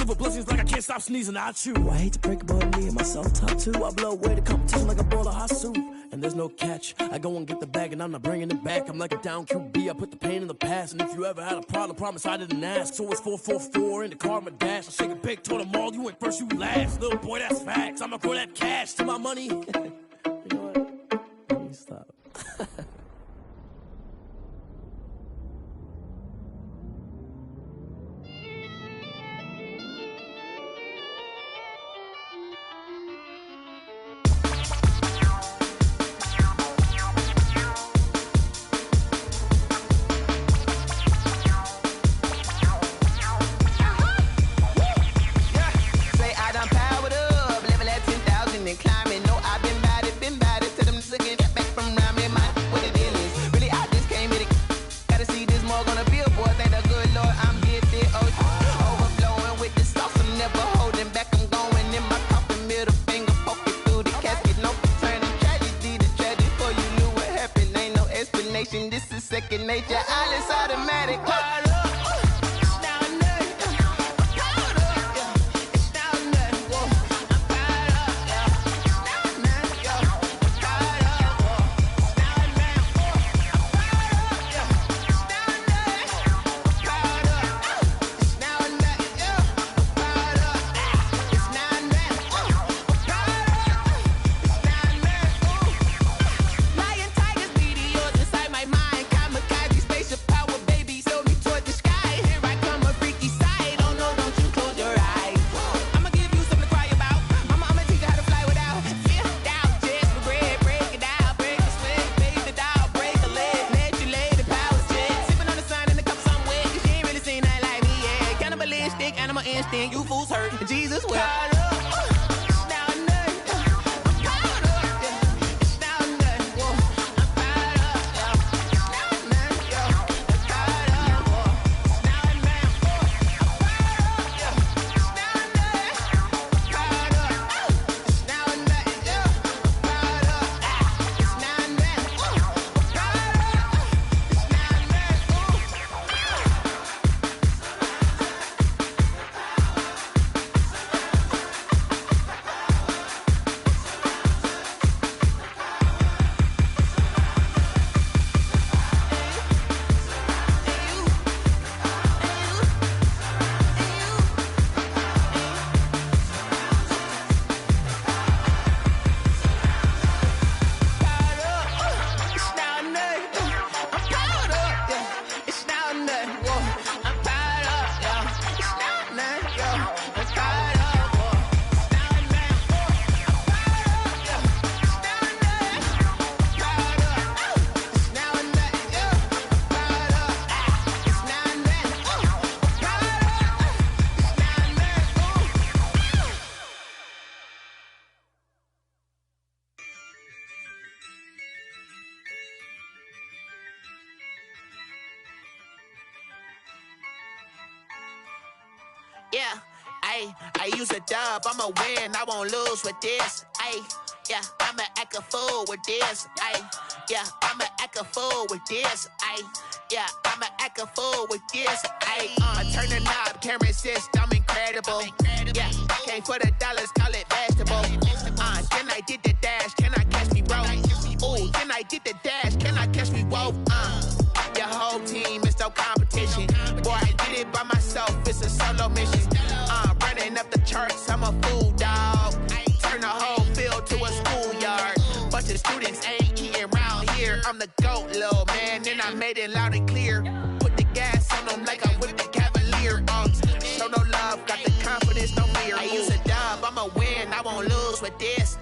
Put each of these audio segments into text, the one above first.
with blessings like I can't stop sneezing. I chew. I hate to break it, but me and myself talk too. I blow away the competition like a bowl of hot soup. And there's no catch. I go and get the bag and I'm not bringing it back. I'm like a down QB. I put the pain in the past. And if you ever had a problem, promise I didn't ask. So it's 444 in the car, my dash. I shake a big, told them all, you went first, you last. Little boy, that's facts. I'ma grow that cash to my money. You know what? Let me stop. This is second nature, all is automatic. You fools hurt. Jesus will. Yeah, I use a dub, I'ma win, I won't lose with this. Yeah, I'ma act a fool with this. Yeah, I'ma act a fool with this. Yeah, I'ma act a fool with this. Turn the knob, camera assist, I'm incredible. Yeah, came for the dollars, call it vegetable. Then I did the dash, can I catch me, bro? Ooh, then I did the dash, can I catch me, whoa? Your whole team is no competition. Boy, I did it by myself, it's a solo mission. Running up the charts, I'm a fool, dog. Turn the whole field to a schoolyard. Bunch of students ain't eating round here. I'm the GOAT, little man, and I made it loud and clear. Put the gas on them like I whipped the Cavalier. Show no love, got the confidence, no fear. I use a dub, I'ma win, I won't lose with this.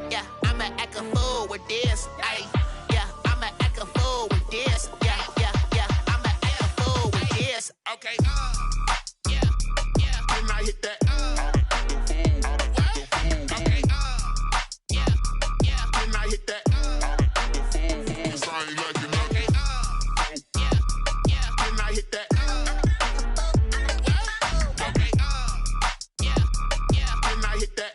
Yeah, I'ma act a fool with this. Yeah, I'ma act a fool with this. Yeah, I'ma act a fool with this. Okay, yeah, can I hit that? Okay, yeah, can I hit that? Cause I ain't like it. Okay, yeah, can I hit that? Okay, yeah, can I hit that?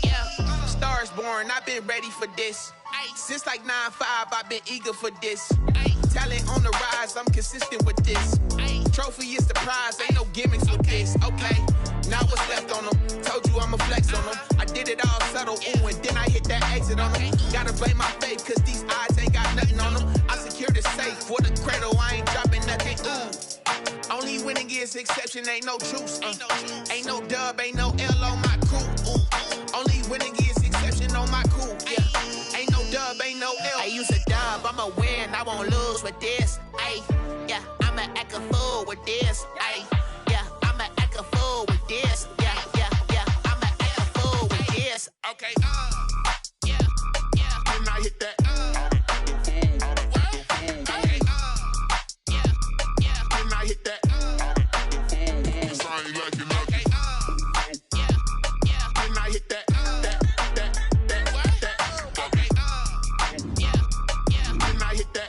Yeah, Stars born, I've been ready for this. Since like 9-5, I've been eager for this. Talent on the rise, I'm consistent with this. Trophy is the prize, ain't no gimmicks with this, okay? Now what's left on them? Told you I'ma flex on them. I did it all subtle, ooh, and then I hit that exit on them. Gotta blame my faith, cause these odds ain't got nothing on them. I secured the safe for the cradle, I ain't dropping nothing, ooh. Only winning is exception, ain't no truce. Ain't no dub, ain't no L on my crew, ooh. Only winning is exception on my crew, yeah. Ain't no dub, ain't no L. I use a dub, I'ma win, I won't lose with this, ayy. Yeah, I'ma act a fool with this, ayy. Yeah, I'ma act a fool with this, yeah, yeah, yeah. I'ma act a fool with this, okay, yeah, yeah. Then I hit that, okay, yeah, yeah. Then I hit that, cause I ain't like it, okay, yeah, yeah. Then I hit that, okay, yeah, yeah. Then I hit that,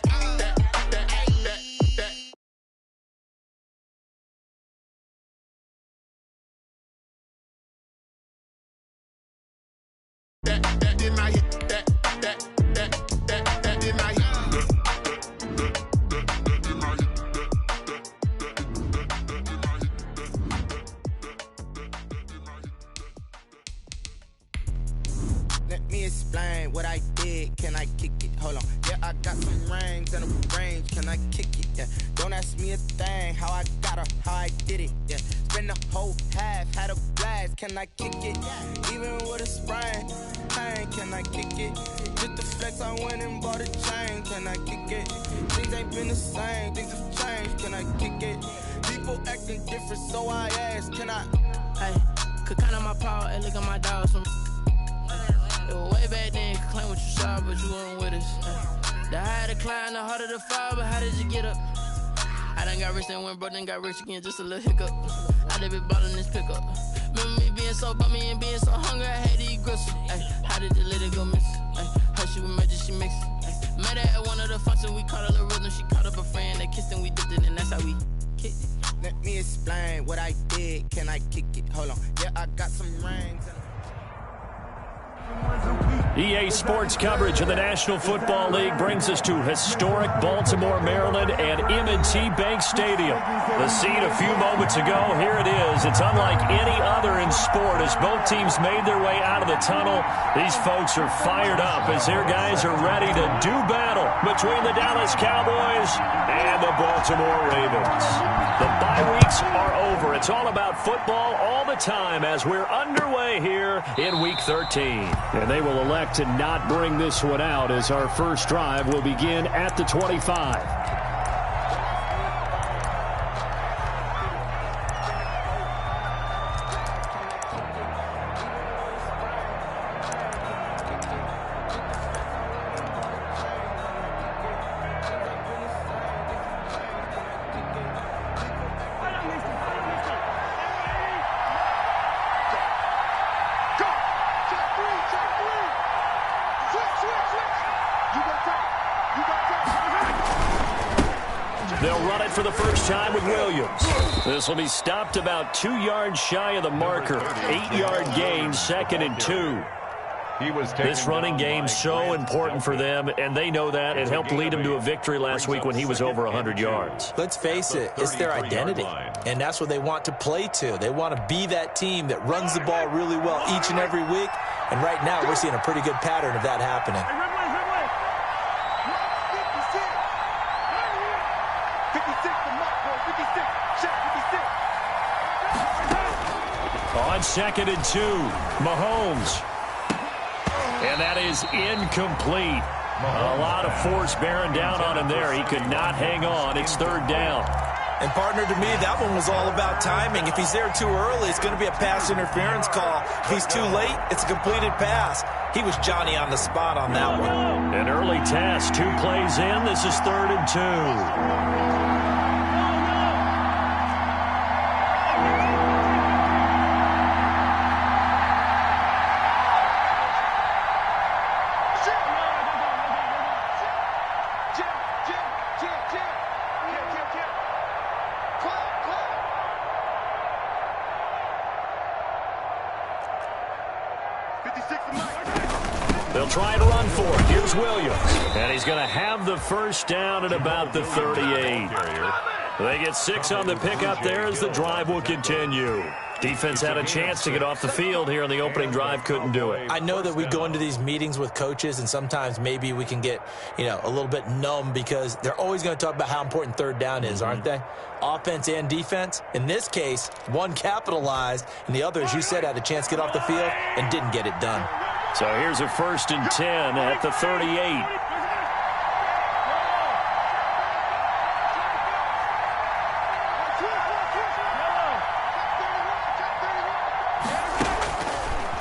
then I hit that, then I hit Let me explain what I did. Can I kick it? Hold on. Yeah, I got some rings and a range. Can I kick it? Yeah. Don't ask me a thing. How I got her, how I did it. Yeah. Spend the whole half, had a blast. Can I kick it? Even with a sprain. Pain, can I kick it? Just the flex, I went and bought a chain. Can I kick it? Things ain't been the same. Things have changed. Can I kick it? People acting different, so I ask. Can I? Hey, could count on my power and look at my dogs from. It was way back then, could claim what you saw, but you weren't with us. The higher the climb, the harder the fall, but how did you get up? I done got rich and went broke, then got rich again, just a little hiccup. I done been bought in this pickup. Remember me being so bummy and being so hungry, I had to eat gristle. Ay, how did the lady go miss? Her she was magic, she mixed. Met her at one of the functions, we caught a little rhythm. She caught up a friend, they kissed and we dipped it, and that's how we kicked it. Let me explain what I did. Can I kick it? Hold on. Yeah, I got some rings. EA Sports coverage of the National Football League brings us to historic Baltimore, Maryland, and M&T Bank Stadium. The scene a few moments ago, here it is. It's unlike any other in sport as both teams made their way out of the tunnel. These folks are fired up as their guys are ready to do battle between the Dallas Cowboys and the Baltimore Ravens. The bye weeks are over. It's all about football all the time as we're underway here in Week 13. And they will elect to not bring this one out as our first drive will begin at the 25. They'll run it for the first time with Williams. This will be stopped about 2 yards shy of the marker. 8-yard gain, 2nd and 2. This running game so important for them, and they know that. It helped lead them to a victory last week when he was over 100 yards. Let's face it, it's their identity, and that's what they want to play to. They want to be that team that runs the ball really well each and every week, and right now we're seeing a pretty good pattern of that happening. On 2nd and 2, Mahomes. And that is incomplete. A lot of force bearing down on him there. He could not hang on. It's 3rd down. And, partner, to me, that one was all about timing. If he's there too early, it's going to be a pass interference call. If he's too late, it's a completed pass. He was Johnny on the spot on that one. An early test. 2 plays in. This is 3rd and 2. They'll try and run for it. Here's Williams. And he's going to have the first down at about the 38. They get 6 on the pickup there as the drive will continue. Defense had a chance to get off the field here in the opening drive, couldn't do it. I know that we go into these meetings with coaches, and sometimes maybe we can get, a little bit numb because they're always going to talk about how important third down is, aren't they? Offense and defense. In this case, one capitalized, and the other, as you said, had a chance to get off the field and didn't get it done. So here's a 1st and 10 at the 38.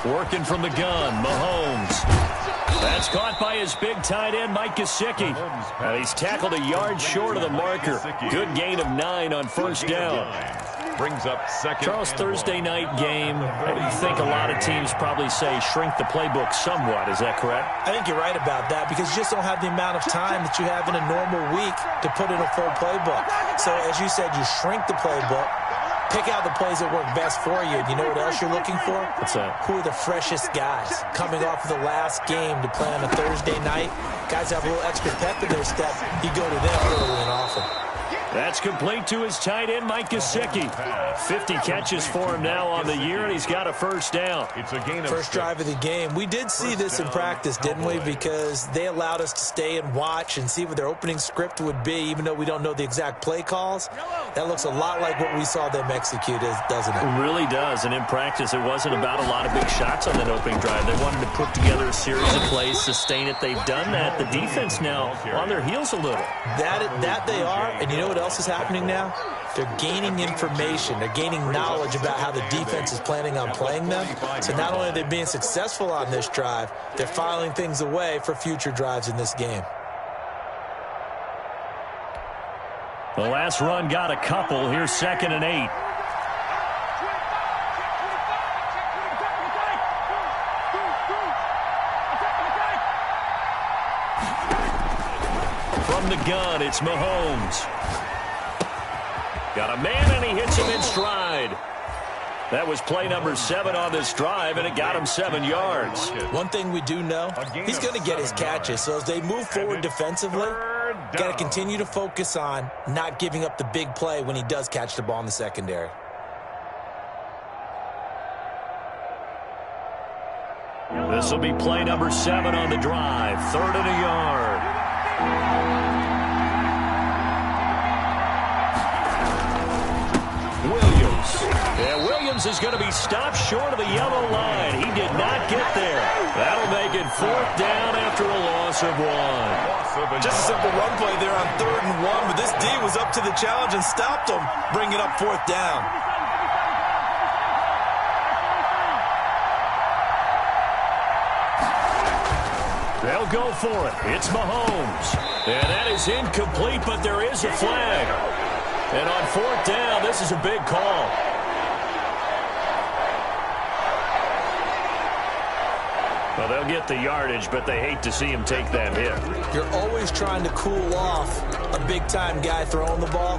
Working from the gun, Mahomes. That's caught by his big tight end, Mike Gesicki. And he's tackled a yard short of the marker. Good gain of 9 on 1st down. Brings up second. Charles, Thursday night game, I think a lot of teams probably say shrink the playbook somewhat. Is that correct? I think you're right about that because you just don't have the amount of time that you have in a normal week to put in a full playbook. So, as you said, you shrink the playbook. Pick out the plays that work best for you. You know what else you're looking for? What's that? Who are the freshest guys coming off of the last game to play on a Thursday night? Guys have a little extra pep in their step. You go to them early and often. That's complete to his tight end, Mike Gesicki. 50 catches for him now on the year, and he's got a 1st down. It's a gain of First drive of the game. We did see this in practice, didn't we? Because they allowed us to stay and watch and see what their opening script would be, even though we don't know the exact play calls. That looks a lot like what we saw them execute, doesn't it? It really does, and in practice, it wasn't about a lot of big shots on that opening drive. They wanted to put together a series of plays, sustain it. They've done that. The defense now on their heels a little. That they are, and you know what else is happening now? They're gaining information. They're gaining knowledge about how the defense is planning on playing them. So not only are they being successful on this drive, they're filing things away for future drives in this game. The last run got a couple. Here's 2nd and 8. From the gun, it's Mahomes. Got a man, and he hits him in stride. That was play number 7 on this drive, and it got him 7 yards. One thing we do know, he's going to get his catches. So as they move forward defensively, got to continue to focus on not giving up the big play when he does catch the ball in the secondary. This will be play number 7 on the drive. 3rd and a yard. Williams is going to be stopped short of the yellow line. He did not get there. That'll make it 4th down after a loss of 1. Just a simple run play there on 3rd and 1, but this D was up to the challenge and stopped him, bringing up 4th down. They'll go for it. It's Mahomes. And that is incomplete, but there is a flag. And on 4th down, this is a big call. Well, they'll get the yardage, but they hate to see him take that hit. You're always trying to cool off a big-time guy throwing the ball,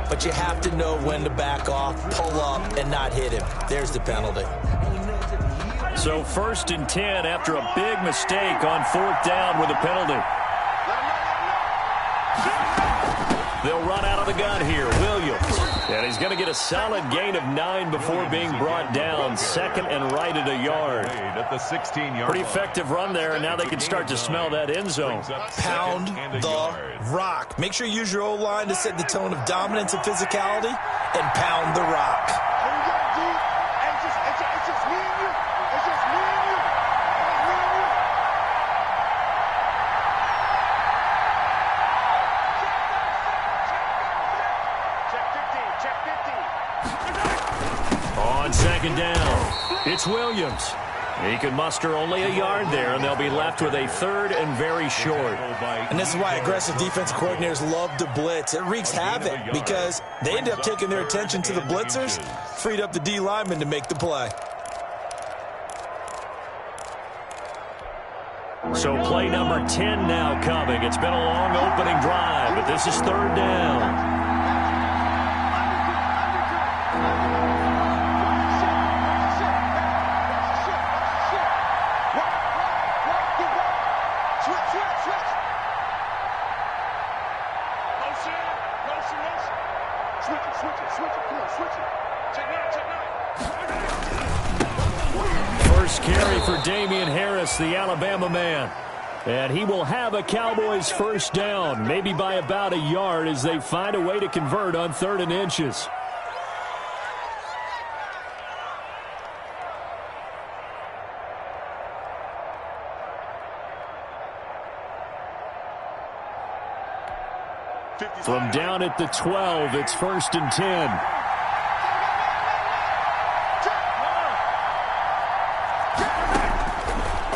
but you have to know when to back off, pull up, and not hit him. There's the penalty. So 1st and 10 after a big mistake on 4th down with a penalty. They'll run out of the gun here. Williams. And he's going to get a solid gain of 9 before being brought down. 2nd and right at a yard. At the 16-yard. Pretty effective run there, and now they can start to smell that end zone. Pound the rock. Make sure you use your O-line to set the tone of dominance and physicality, and pound the rock. On 2nd down, it's Williams. He can muster only a yard there, and they'll be left with a 3rd and very short. And this is why aggressive defensive coordinators love to blitz. It wreaks havoc because they end up taking their attention to the blitzers, freed up the D lineman to make the play. So play number 10 now coming. It's been a long opening drive, but this is 3rd down. First carry for Damian Harris, the Alabama man. And he will have a Cowboys first down, maybe by about a yard as they find a way to convert on 3rd and inches. From down at the 12, it's 1st and 10.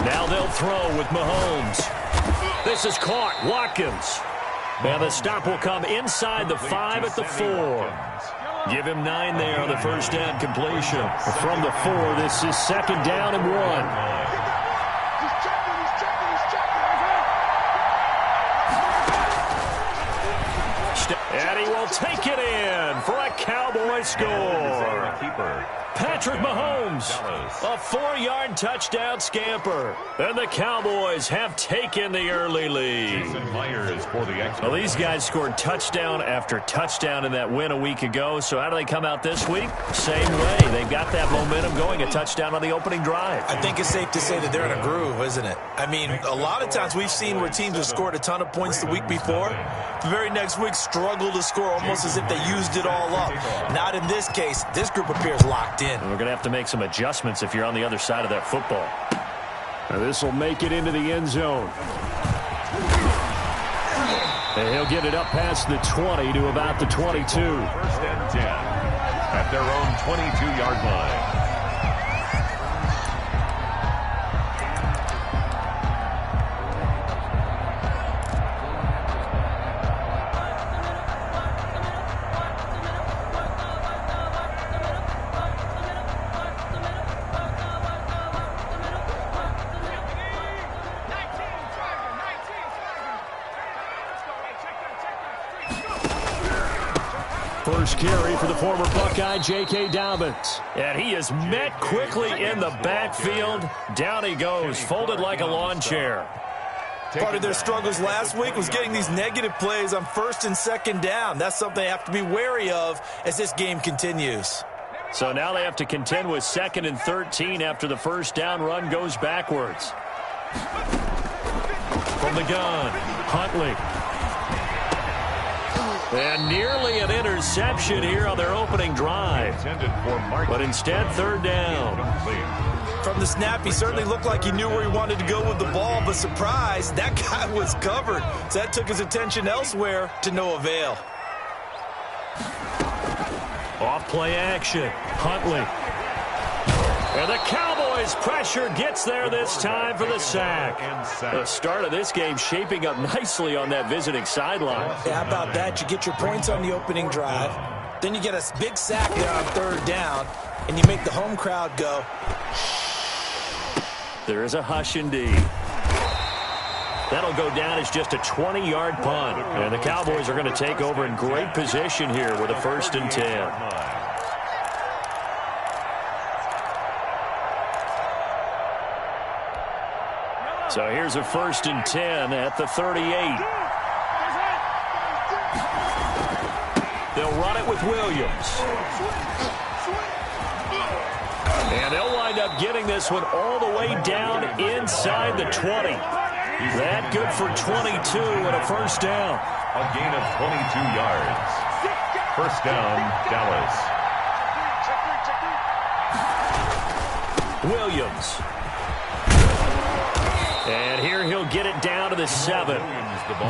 Now they'll throw with Mahomes. This is caught. Watkins. And the stop will come inside the 5 at the 4. Give him 9 there on the first down completion. From the 4, this is 2nd down and 1. And he will take it in for a Cowboy score. Patrick Mahomes, a 4-yard touchdown scamper. And the Cowboys have taken the early lead. Well, these guys scored touchdown after touchdown in that win a week ago. So how do they come out this week? Same way. They've got that momentum going, a touchdown on the opening drive. I think it's safe to say that they're in a groove, isn't it? I mean, a lot of times we've seen where teams have scored a ton of points the week before. The very next week struggle to score almost as if they used it all up. Not in this case. This group appears locked in. And we're going to have to make some adjustments if you're on the other side of that football. Now this will make it into the end zone. And he'll get it up past the 20 to about the 22. 1st and 10 at their own 22-yard line. First carry for the former Buckeye, J.K. Dobbins. And he is met quickly in the backfield. Down he goes, folded like a lawn chair. Part of their struggles last week was getting these negative plays on 1st and 2nd down. That's something they have to be wary of as this game continues. So now they have to contend with 2nd and 13 after the first down run goes backwards. From the gun, Huntley. And nearly an interception here on their opening drive. But instead, 3rd down. From the snap, he certainly looked like he knew where he wanted to go with the ball, but surprise, that guy was covered. So that took his attention elsewhere to no avail. Off play action, Huntley. And the Cowboys pressure gets there this time for the sack. The start of this game shaping up nicely on that visiting sideline. Yeah, how about that? You get your points on the opening drive. Then you get a big sack there on 3rd down, and you make the home crowd go. There is a hush indeed. That'll go down as just a 20-yard punt. And the Cowboys are going to take over in great position here with a 1st and 10. So here's a 1st and 10 at the 38. They'll run it with Williams. And they'll wind up getting this one all the way down inside the 20. That good for 22 and a first down. A gain of 22 yards. First down, Dallas. Williams. And here he'll get it down to the 7.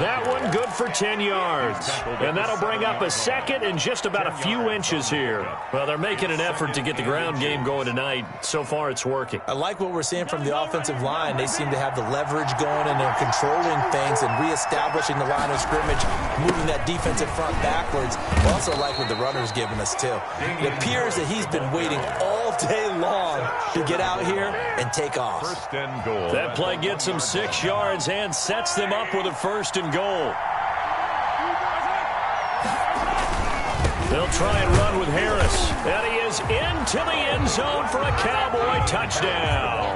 That one good for 10 yards. And that'll bring up a 2nd and just about a few inches here. Well, they're making an effort to get the ground game going tonight. So far, it's working. I like what we're seeing from the offensive line. They seem to have the leverage going, and they're controlling things and reestablishing the line of scrimmage, moving that defensive front backwards. I also like what the runner's giving us, too. It appears that he's been waiting all day long to get out here and take off. First and goal. That play gets them 6 yards and sets them up with a 1st and goal. They'll try and run with Harris. And he is into the end zone for a Cowboy touchdown.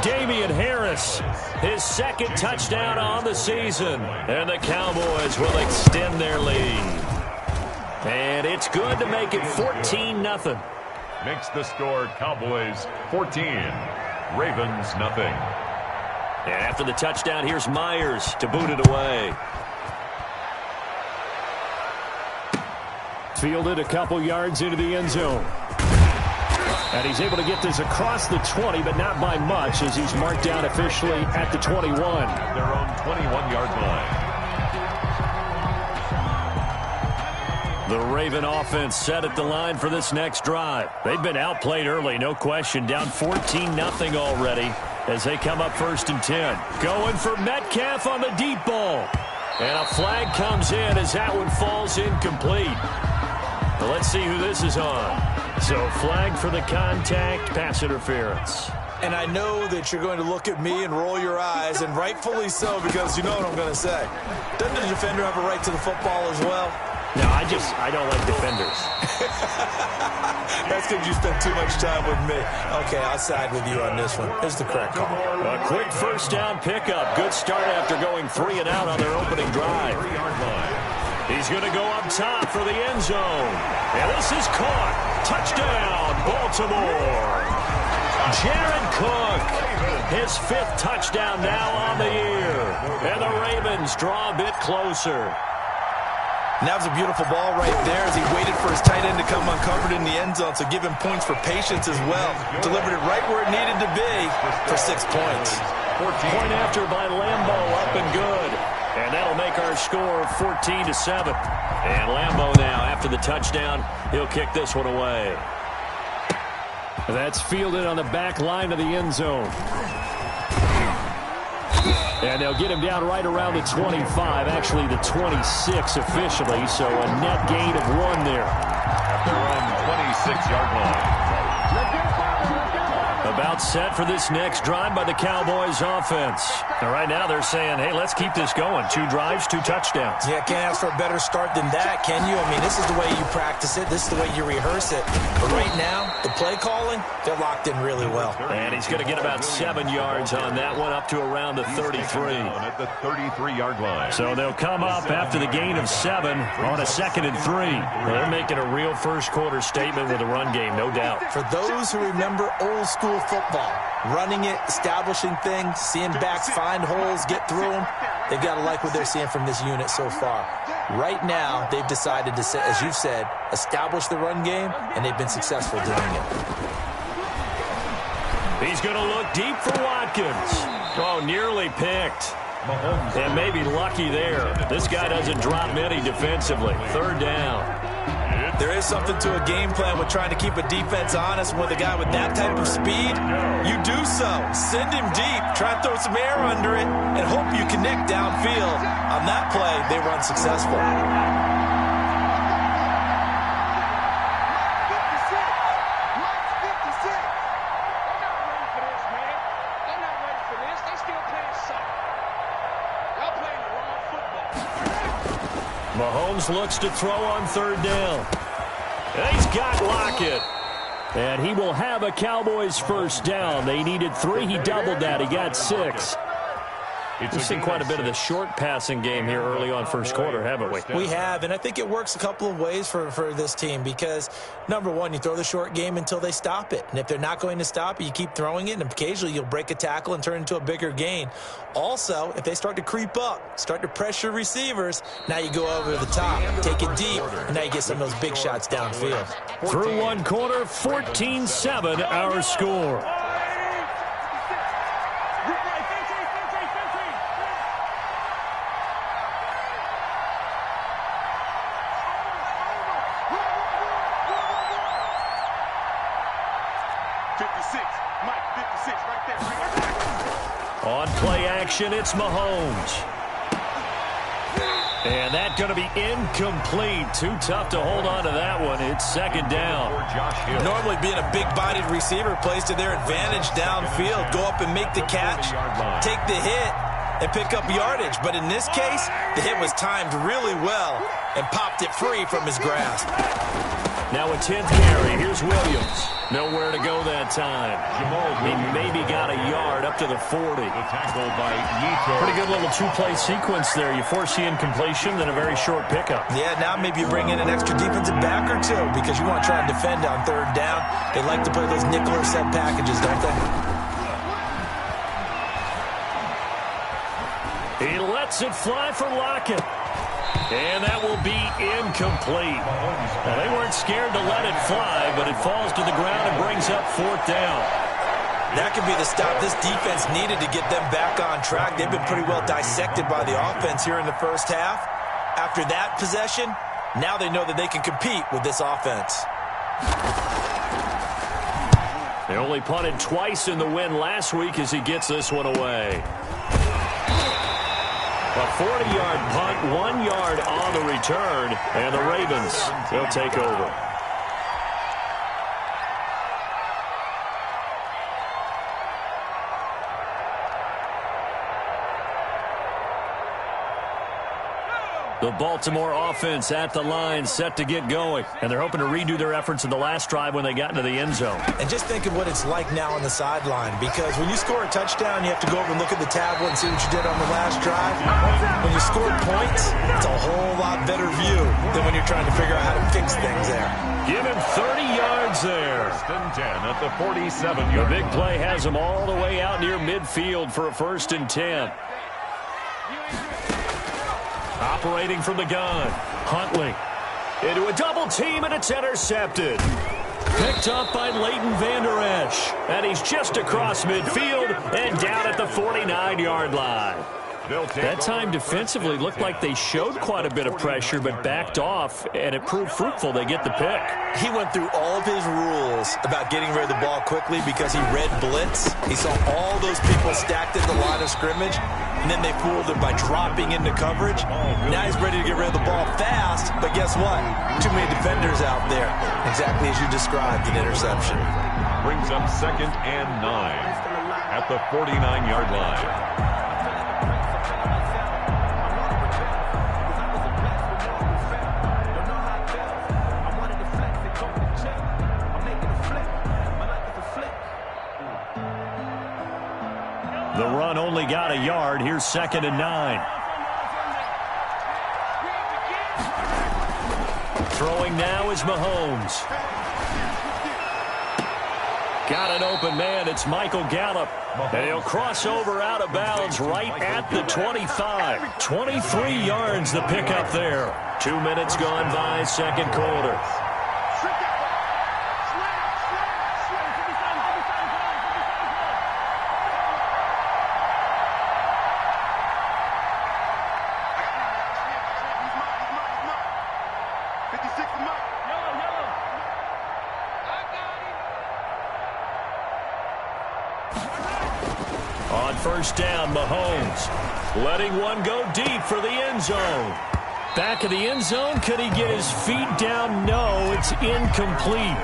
Damian Harris, his 2nd touchdown on the season. And the Cowboys will extend their lead. And it's good to make it 14-0. Makes the score Cowboys 14, Ravens nothing. And after the touchdown, here's Myers to boot it away. Fielded a couple yards into the end zone. And he's able to get this across the 20, but not by much, as he's marked down officially at the 21. At their own 21-yard line. The Raven offense set at the line for this next drive. They've been outplayed early, no question. Down 14-0 already as they come up 1st and 10. Going for Metcalf on the deep ball. And a flag comes in as that one falls incomplete. Well, let's see who this is on. So flag for the contact, pass interference. And I know that you're going to look at me and roll your eyes, and rightfully so, because you know what I'm going to say. Doesn't the defender have a right to the football as well? No, I don't like defenders. That's because you spent too much time with me. Okay, I'll side with you on this one. Here's the correct call. A quick first down pickup. Good start after going 3 and out on their opening drive. He's going to go up top for the end zone. And this is caught. Touchdown, Baltimore. Jared Cook, his 5th touchdown now on the year. And the Ravens draw a bit closer. And that was a beautiful ball right there as he waited for his tight end to come uncovered in the end zone, so give him points for patience as well. Delivered it right where it needed to be for 6 points. Point after by Lambo, up and good. And that'll make our score 14-7. And Lambo now, after the touchdown, he'll kick this one away. That's fielded on the back line of the end zone. And they'll get him down right around the 25, actually the 26 officially, so a net gain of 1 there. At their own 26-yard line. About set for this next drive by the Cowboys offense. And right now they're saying, hey, let's keep this going. 2 drives, 2 touchdowns. Yeah, can't ask for a better start than that, can you? I mean, this is the way you practice it. This is the way you rehearse it. But right now, the play calling, they're locked in really well. And he's going to get about 7 yards on that one, up to around the 33. At the 33-yard line. So they'll come up after the gain of 7 on a 2nd and 3. Well, they're making a real first-quarter statement with a run game, no doubt. For those who remember old school football, running it, establishing things, seeing backs find holes, get through them, they've got to like what they're seeing from this unit so far. Right now, they've decided to, as you've said, establish the run game, and they've been successful doing it. He's going to look deep for Watkins. Oh, nearly picked. And maybe lucky there. This guy doesn't drop many defensively. 3rd down. There is something to a game plan with trying to keep a defense honest with a guy with that type of speed. You do so. Send him deep. Try and throw some air under it and hope you connect downfield. On that play, they run successful. Mahomes looks to throw on 3rd down. And he's got Lockett. And he will have a Cowboys first down. They needed 3. He doubled that. He got 6. We've seen quite a bit of the short passing game here early on first quarter, haven't we? We have, and I think it works a couple of ways for this team because, number one, you throw the short game until they stop it. And if they're not going to stop it, you keep throwing it, and occasionally you'll break a tackle and turn it into a bigger gain. Also, if they start to creep up, start to pressure receivers, now you go over the top, take it deep, and now you get some of those big shots downfield. Through one quarter, 14-7 our score. On play action, it's Mahomes. And that's going to be incomplete. Too tough to hold on to that one. It's 2nd down. Normally being a big-bodied receiver plays to their advantage downfield. Go up and make the catch, take the hit, and pick up yardage. But in this case, the hit was timed really well and popped it free from his grasp. Now a 10th carry. Here's Williams. Nowhere to go that time. He maybe got a yard up to the 40. The tackle by Yito. Pretty good little two-play sequence there. You force the incompletion, then a very short pickup. Yeah, now maybe you bring in an extra defensive back or two because you want to try and defend on third down. They like to play those nickel or set packages, don't they? He lets it fly for Lockett. And that will be incomplete. Now, they weren't scared to let it fly, but it falls to the ground and brings up 4th down. That could be the stop this defense needed to get them back on track. They've been pretty well dissected by the offense here in the first half. After that possession, now they know that they can compete with this offense. They only punted twice in the win last week as he gets this one away. A 40-yard punt, 1 yard on the return, and the Ravens will take over. The Baltimore offense at the line, set to get going. And they're hoping to redo their efforts in the last drive when they got into the end zone. And just think of what it's like now on the sideline, because when you score a touchdown, you have to go over and look at the tablet and see what you did on the last drive. When you score points, it's a whole lot better view than when you're trying to figure out how to fix things there. Give him 30 yards there. 10 at the 47-yard. The big play has him all the way out near midfield for a 1st and 10. Operating from the gun, Huntley into a double team, and it's intercepted. Picked up by Leighton Vander Esch, and he's just across midfield and down at the 49-yard line. That time defensively looked like they showed quite a bit of pressure but backed off, and it proved fruitful. They get the pick. He went through all of his rules about getting rid of the ball quickly because he read blitz. He saw all those people stacked at the line of scrimmage, and then they fooled him by dropping into coverage. Now he's ready to get rid of the ball fast, but guess what? Too many defenders out there. Exactly as you described, an interception. Brings up 2nd and 9 at the 49-yard line. The run only got a yard. Here's 2nd and 9. Throwing now is Mahomes. Got an open man. It's Michael Gallup. And he'll cross over out of bounds right at the 25. 23 yards the pickup there. 2 minutes gone by, 2nd quarter. On 1st down, Mahomes letting one go deep for the end zone. Back of the end zone, could he get his feet down? No, it's incomplete.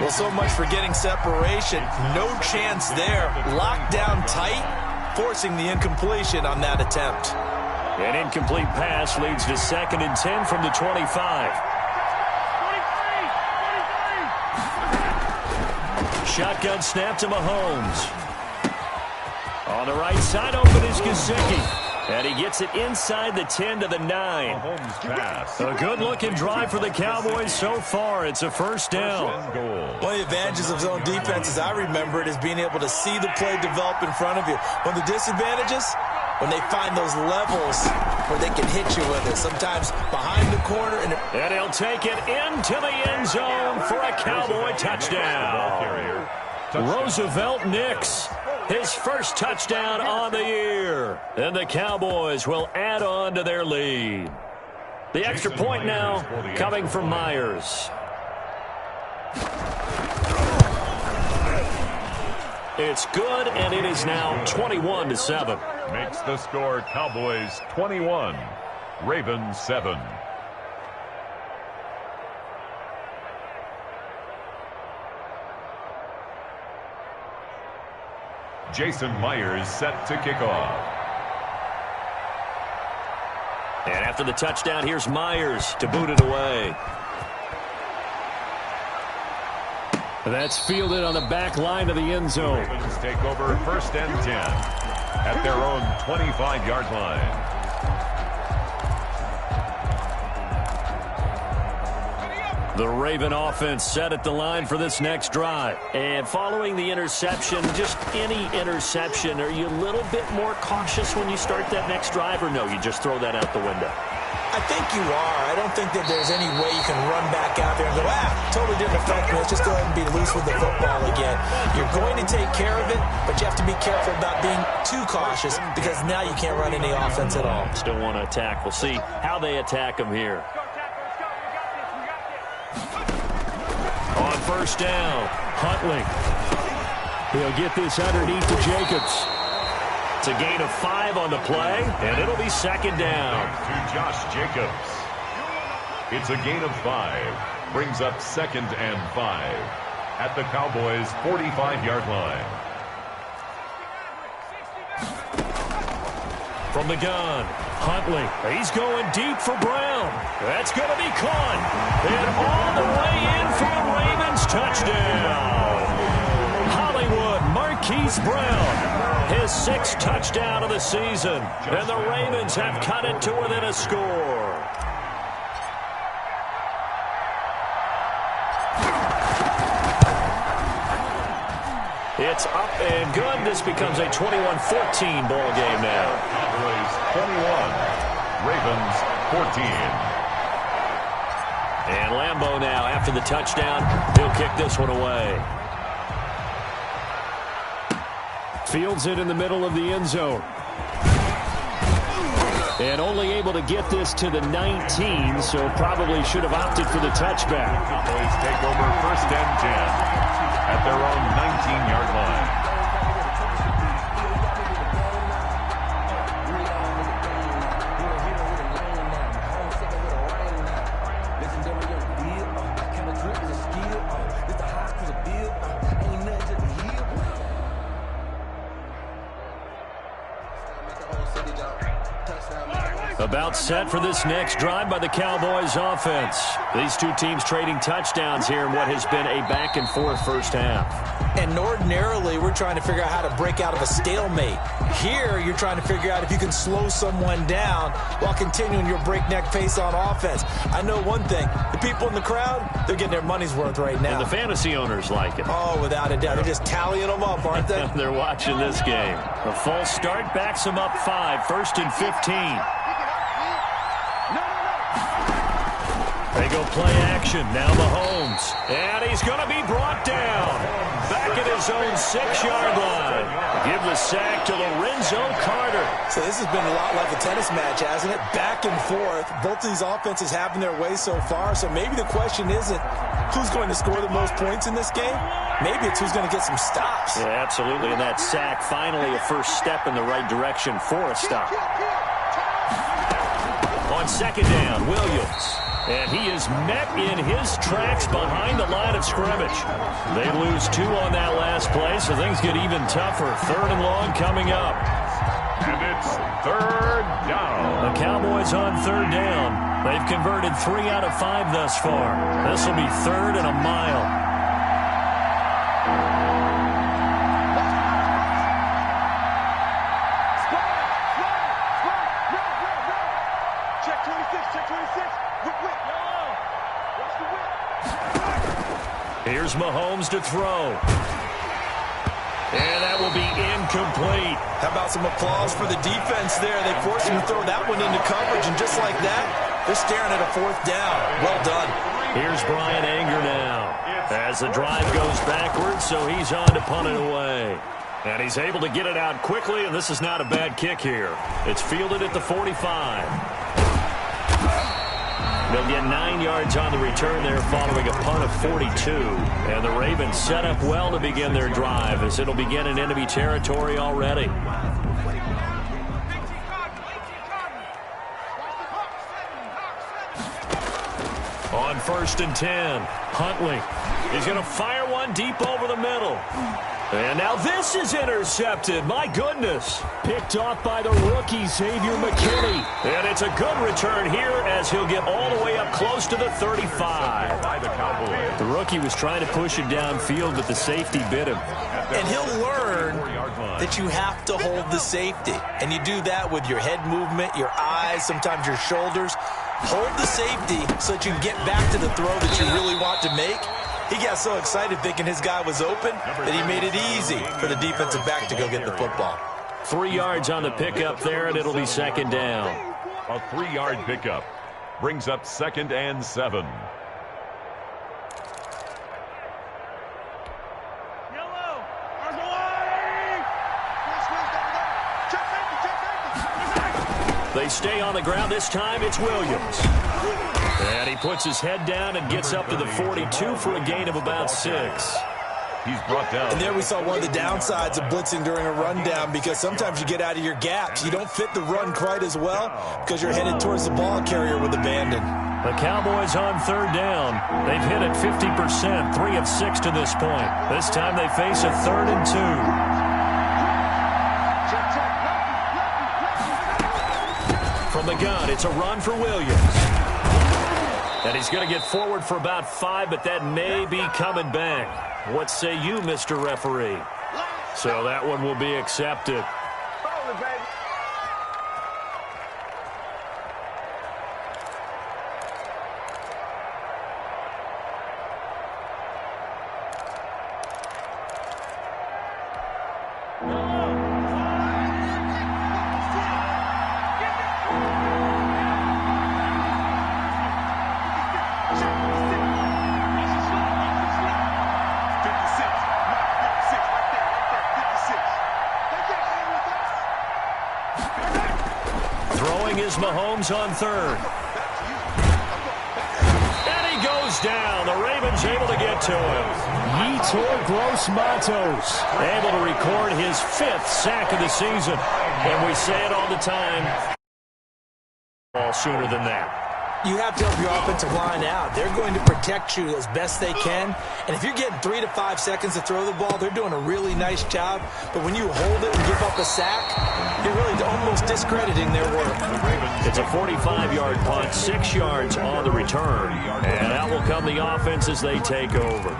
Well, so much for getting separation. No chance there. Locked down tight, forcing the incompletion on that attempt. An incomplete pass leads to 2nd and 10 from the 25. Shotgun snap to Mahomes. On the right side, open is Gesicki. And he gets it inside the 10 to the 9. Mahomes pass. A good-looking drive for the Cowboys so far. It's a 1st down. One of the advantages of zone defense, as I remember it, is being able to see the play develop in front of you. One of the disadvantages, when they find those levels where they can hit you with it, sometimes behind the corner. And he'll take it into the end zone for a Cowboy touchdown. Roosevelt Nix, his first touchdown on the year. And the Cowboys will add on to their lead. The extra point now coming from Myers. It's good, and it is now 21-7. Makes the score Cowboys 21, Ravens 7. Jason Myers set to kick off. And after the touchdown, here's Myers to boot it away. That's fielded on the back line of the end zone. Ravens take over 1st and 10 at their own 25-yard line. The Raven offense set at the line for this next drive. And following the interception, just any interception, are you a little bit more cautious when you start that next drive, or no, you just throw that out the window? I think you are. I don't think that there's any way you can run back out there and go, totally didn't affect me. Let's just go ahead and be loose with the football again. You're going to take care of it, but you have to be careful about being too cautious because now you can't run any offense at all. Still want to attack. We'll see how they attack them here. On 1st down, Huntley. He'll get this underneath to Jacobs. It's a gain of 5 on the play, and it'll be 2nd down. To Josh Jacobs. It's a gain of 5. Brings up 2nd and 5 at the Cowboys' 45-yard line. From the gun, Huntley. He's going deep for Brown. That's going to be caught. And all the way in for the Ravens touchdown. Hollywood Marquise Brown, his 6th touchdown of the season. And the Ravens have cut it to within a score. It's up and good. This becomes a 21-14 ball game now. Cowboys 21, Ravens 14. And Lambeau now, after the touchdown, he'll kick this one away. Fields it in the middle of the end zone. And only able to get this to the 19, so probably should have opted for the touchback. Cowboys take over 1st and 10 at their own 19-yard line. About set for this next drive by the Cowboys offense. These two teams trading touchdowns here in what has been a back-and-forth first half. And ordinarily, we're trying to figure out how to break out of a stalemate. Here, you're trying to figure out if you can slow someone down while continuing your breakneck pace on offense. I know one thing. The people in the crowd, they're getting their money's worth right now. And the fantasy owners like it. Oh, without a doubt. They're just tallying them up, aren't they? They're watching this game. A false start backs them up 5, 1st and 15. They go play action. Now Mahomes. And he's going to be brought down. Back at his own 6-yard line. Give the sack to Lorenzo Carter. So this has been a lot like a tennis match, hasn't it? Back and forth. Both of these offenses having their way so far. So maybe the question isn't who's going to score the most points in this game. Maybe it's who's going to get some stops. Yeah, absolutely. And that sack, finally a first step in the right direction for a stop. On 2nd down, Williams. And he is met in his tracks behind the line of scrimmage. They lose 2 on that last play, so things get even tougher. 3rd and long coming up. And it's 3rd down. The Cowboys on 3rd down. They've converted 3 out of 5 thus far. This will be 3rd and a mile. Here's Mahomes to throw. And that will be incomplete. How about some applause for the defense there? They forced him to throw that one into coverage, and just like that, they're staring at a 4th down. Well done. Here's Brian Anger now. As the drive goes backwards, so he's on to punt it away. And he's able to get it out quickly, and this is not a bad kick here. It's fielded at the 45. They'll get 9 yards on the return there following a punt of 42. And the Ravens set up well to begin their drive as it'll begin in enemy territory already. On 1st and 10, Huntley. He's going to fire one deep over the middle. And now this is intercepted. My goodness. Picked off by the rookie, Xavier McKinney. And it's a good return here as he'll get all the way up close to the 35. The rookie was trying to push it downfield, but the safety bit him. And he'll learn that you have to hold the safety. And you do that with your head movement, your eyes, sometimes your shoulders. Hold the safety so that you can get back to the throw that you really want to make. He got so excited thinking his guy was open that he made it easy for the defensive back to go get the football. 3 yards on the pickup there, and it'll be second down. A 3-yard pickup brings up 2nd and 7. They stay on the ground. This time it's Williams. And he puts his head down and gets up to the 42 for a gain of about 6. He's brought down. And there we saw one of the downsides of blitzing during a rundown, because sometimes you get out of your gaps. You don't fit the run quite as well because you're headed towards the ball carrier with abandon. The Cowboys on 3rd down. They've hit it 50%, 3 of 6 to this point. This time they face a 3rd and 2. From the gun, it's a run for Williams. And he's going to get forward for about 5, but that may be coming back. What say you, Mr. Referee? So that one will be accepted. Mahomes on 3rd. And he goes down. The Ravens able to get to him. Yetur Gross-Matos able to record his 5th sack of the season. And we say it all the time. All sooner than that. You have to help your offensive line out. They're going to protect you as best they can. And if you're getting 3 to 5 seconds to throw the ball, they're doing a really nice job. But when you hold it and give up a sack, you're really almost discrediting their work. It's a 45-yard punt, 6 yards on the return. And out will come the offense as they take over.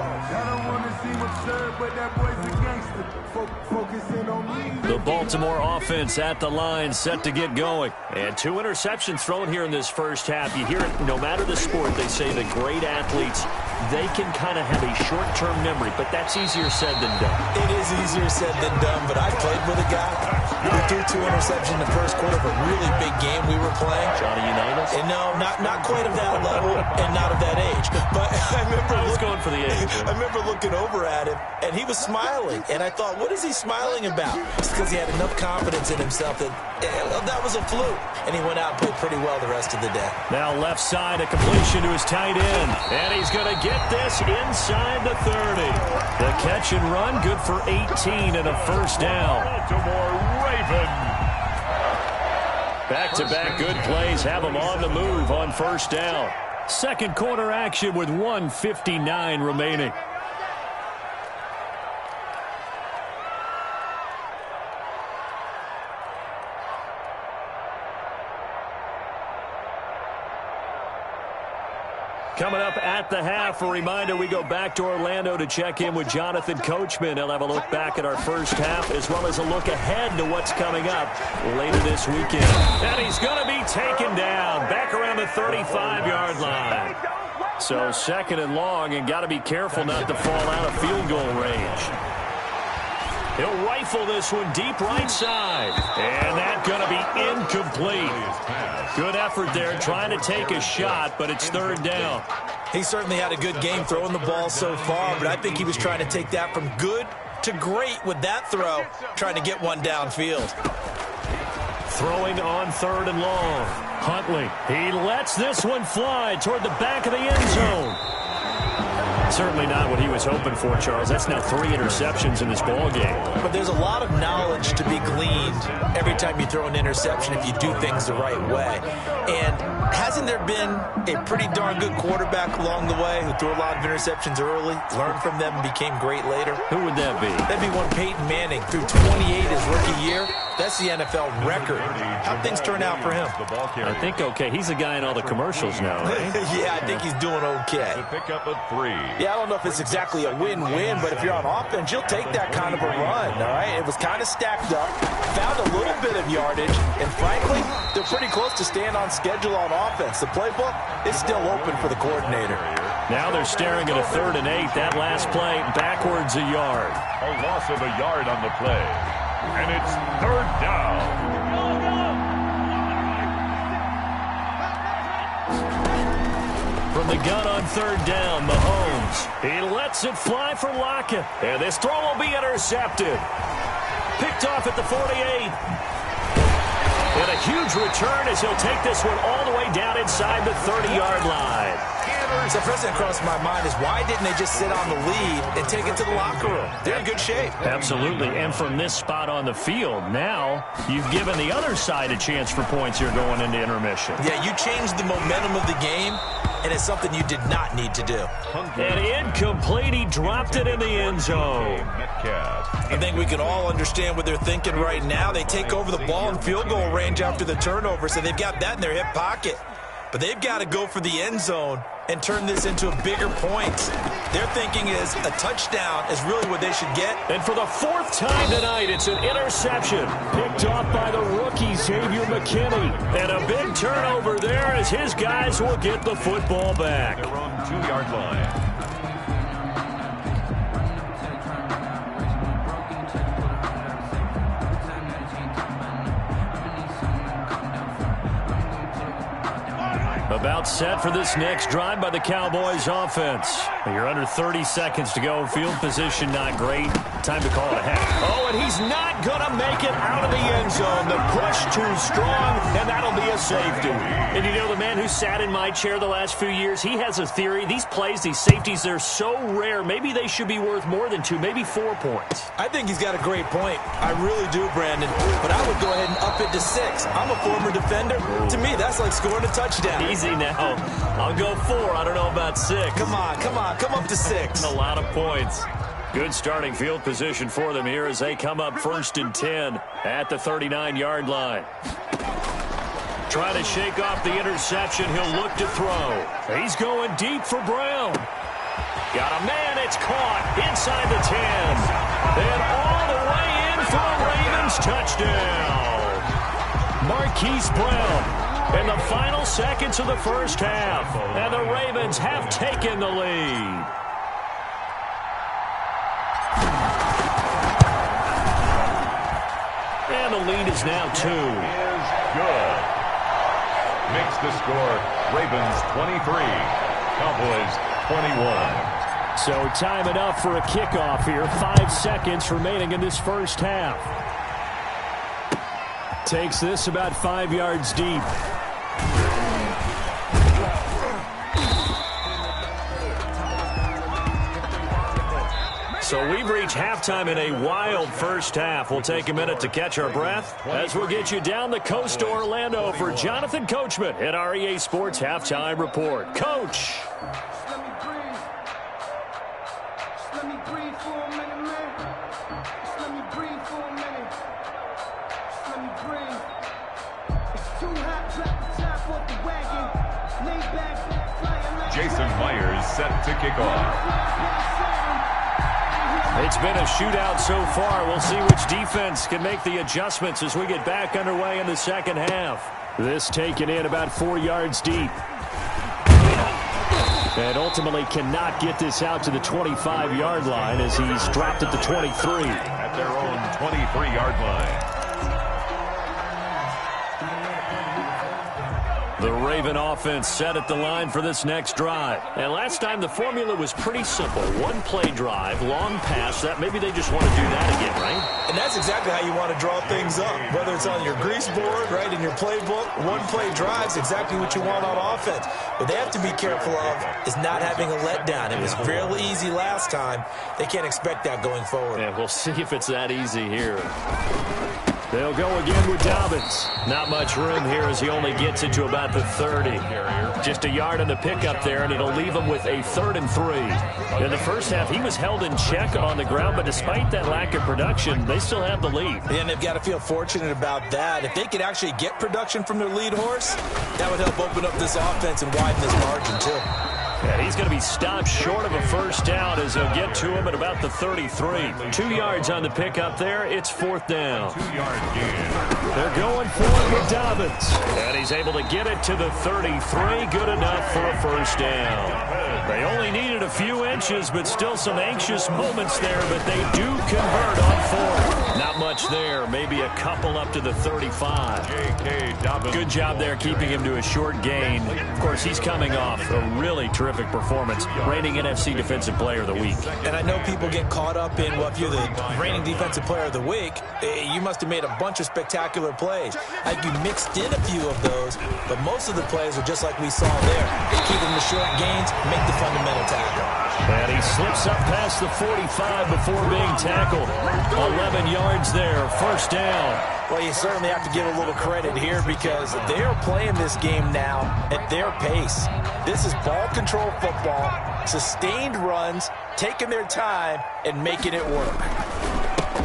The Baltimore offense at the line, set to get going. And 2 interceptions thrown here in this first half. You hear it, no matter the sport, they say the great athletes, they can kind of have a short-term memory, but that's easier said than done. It is easier said than done, but I played with a guy who threw 2 interceptions in the first quarter of a really big game we were playing. Johnny Unitas? And no, not quite of that level and not of that age. But I was going for the age. I remember looking over at him, and he was smiling. And I thought, what is he smiling about? It's because he had enough confidence in himself that that was a fluke. And he went out and played pretty well the rest of the day. Now left side, a completion to his tight end. And he's going to get this inside the 30. The catch and run, good for 18 and a first down. Baltimore Ravens. Back-to-back good plays have them on the move on first down. Second quarter action with 1:59 remaining. Coming up at the half, a reminder, we go back to Orlando to check in with Jonathan Coachman. He'll have a look back at our first half as well as a look ahead to what's coming up later this weekend. And he's going to be taken down back around the 35-yard line. So 2nd and long, and got to be careful not to fall out of field goal range. He'll rifle this one deep right side. And that's going to be incomplete. Good effort there, trying to take a shot, but it's 3rd down. He certainly had a good game throwing the ball so far, but I think he was trying to take that from good to great with that throw, trying to get one downfield. Throwing on 3rd and long. Huntley, he lets this one fly toward the back of the end zone. Certainly not what he was hoping for, Charles. That's now 3 interceptions in this ball game. But there's a lot of knowledge to be gleaned every time you throw an interception if you do things the right way. And hasn't there been a pretty darn good quarterback along the way who threw a lot of interceptions early, learned from them, and became great later? Who would that be? That'd be one Peyton Manning threw 28 his rookie year. That's the NFL record. How'd things turn out for him? I think okay. He's a guy in all the commercials now, right? Yeah, I think he's doing okay. To pick up a 3. Yeah, I don't know if it's exactly a win-win, but if you're on offense, you'll take that kind of a run, all right? It was kind of stacked up, found a little bit of yardage, and frankly, they're pretty close to staying on schedule on offense. The playbook is still open for the coordinator. Now they're staring at a 3rd and 8. That last play, backwards a yard. A loss of a yard on the play. And it's 3rd down. From the gun on 3rd down, Mahomes. He lets it fly for Lockett. And this throw will be intercepted. Picked off at the 48. And a huge return as he'll take this one all the way down inside the 30-yard line. So the first thing that crossed my mind is why didn't they just sit on the lead and take it to the locker room? They're in good shape. Absolutely. And from this spot on the field, now you've given the other side a chance for points here going into intermission. Yeah, you changed the momentum of the game, and it's something you did not need to do. And incomplete. He dropped it in the end zone. I think we can all understand what they're thinking right now. They take over the ball in field goal range after the turnover, so they've got that in their hip pocket. But they've got to go for the end zone and turn this into a bigger point. Their thinking is a touchdown is really what they should get. And for the 4th time tonight, it's an interception. Picked off by the rookie, Xavier McKinney. And a big turnover there as his guys will get the football back. Around 2-yard line. About set for this next drive by the Cowboys offense. You're under 30 seconds to go. Field position not great. Time to call it a half. Oh, and he's not going to make it out of the end zone. The push too strong, and that'll be a safety. And you know, the man who sat in my chair the last few years, he has a theory. These plays, these safeties, they're so rare. Maybe they should be worth more than 2, maybe 4 points. I think he's got a great point. I really do, Brandon. But I would go ahead and up it to 6. I'm a former defender. To me, that's like scoring a touchdown. Easy now. I'll go 4. I don't know about 6. Come on. Come up to 6. A lot of points. Good starting field position for them here as they come up 1st and 10 at the 39-yard line. Trying to shake off the interception. He'll look to throw. He's going deep for Brown. Got a man. It's caught inside the 10. And all the way in for a Ravens touchdown. Marquise Brown. In the final seconds of the first half, and the Ravens have taken the lead. And the lead is now 2. Is good. Makes the score Ravens 23, Cowboys 21. So time enough for a kickoff here. 5 seconds remaining in this first half. Takes this about 5 yards deep. So we've reached halftime in a wild first half. We'll take a minute to catch our breath as we'll get you down the coast to Orlando for Jonathan Coachman at our EA Sports Halftime Report. Coach. Jason Myers set to kick off. It's been a shootout so far. We'll see which defense can make the adjustments as we get back underway in the second half. This taken in about 4 yards deep. And ultimately cannot get this out to the 25-yard line as he's dropped at the 23. At their own 23-yard line. The Raven offense set at the line for this next drive. And last time the formula was pretty simple. One-play drive, long pass. That maybe they just want to do that again, right? And that's exactly how you want to draw things up. Whether it's on your grease board, right, in your playbook, one-play drive's exactly what you want on offense. What they have to be careful of is not having a letdown. It was fairly easy last time. They can't expect that going forward. Yeah, we'll see if it's that easy here. They'll go again with Dobbins. Not much room here as he only gets it to about the 30. Just a yard on the pickup there, and it'll leave him with a 3rd and 3. In the first half, he was held in check on the ground, but despite that lack of production, they still have the lead. And they've got to feel fortunate about that. If they could actually get production from their lead horse, that would help open up this offense and widen this margin, too. And he's going to be stopped short of a first down as they'll get to him at about the 33. 2 yards on the pickup there. It's 4th down. 2-yard gain. They're going for it with Dobbins. And he's able to get it to the 33. Good enough for a first down. They only needed a few inches, but still some anxious moments there. But they do convert on 4th. Not much there. Maybe a couple up to the 35. J.K. Dobbins. Good job there keeping him to a short gain. Of course, he's coming off a really terrific performance, reigning NFC Defensive Player of the Week. And I know people get caught up in, well, if you're the reigning Defensive Player of the Week, you must have made a bunch of spectacular plays. Like you mixed in a few of those, but most of the plays are just like we saw there. Keep them to short gains, make the fundamental tackle. And he slips up past the 45 before being tackled. 11 yards there, first down. Well, you certainly have to give a little credit here because they are playing this game now at their pace. This is ball control football, sustained runs, taking their time, and making it work.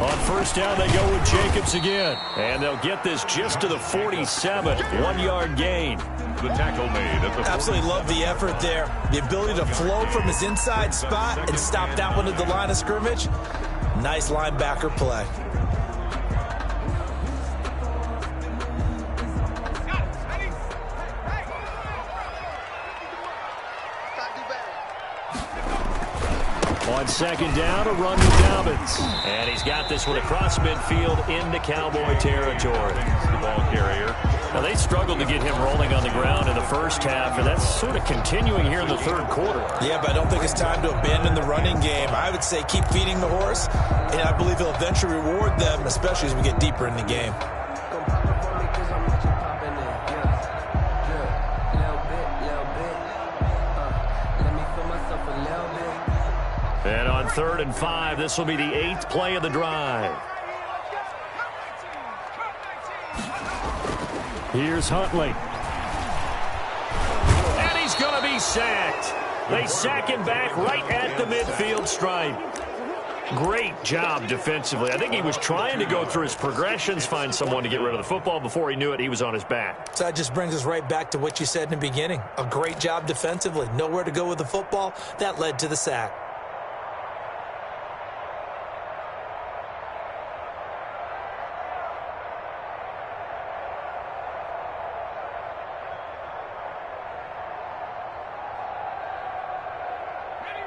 On first down, they go with Jacobs again. And they'll get this just to the 47, 1-yard gain. The tackle made at the Absolutely love the effort there. The ability to flow from his inside spot and stop that one at the line of scrimmage. Nice linebacker play. On second down, a run with Dobbins. And he's got this one across midfield into Cowboy territory. the ball carrier. Now, they struggled to get him rolling on the ground in the first half, and that's sort of continuing here in the third quarter. Yeah, but I don't think it's time to abandon the running game. I would say keep feeding the horse, and I believe he'll eventually reward them, especially as we get deeper in the game. And on 3rd and 5, this will be the 8th play of the drive. Here's Huntley. And he's going to be sacked. They sack him back right at the midfield stripe. Great job defensively. I think he was trying to go through his progressions, find someone to get rid of the football. Before he knew it, he was on his back. So that just brings us right back to what you said in the beginning. A great job defensively. Nowhere to go with the football. That led to the sack.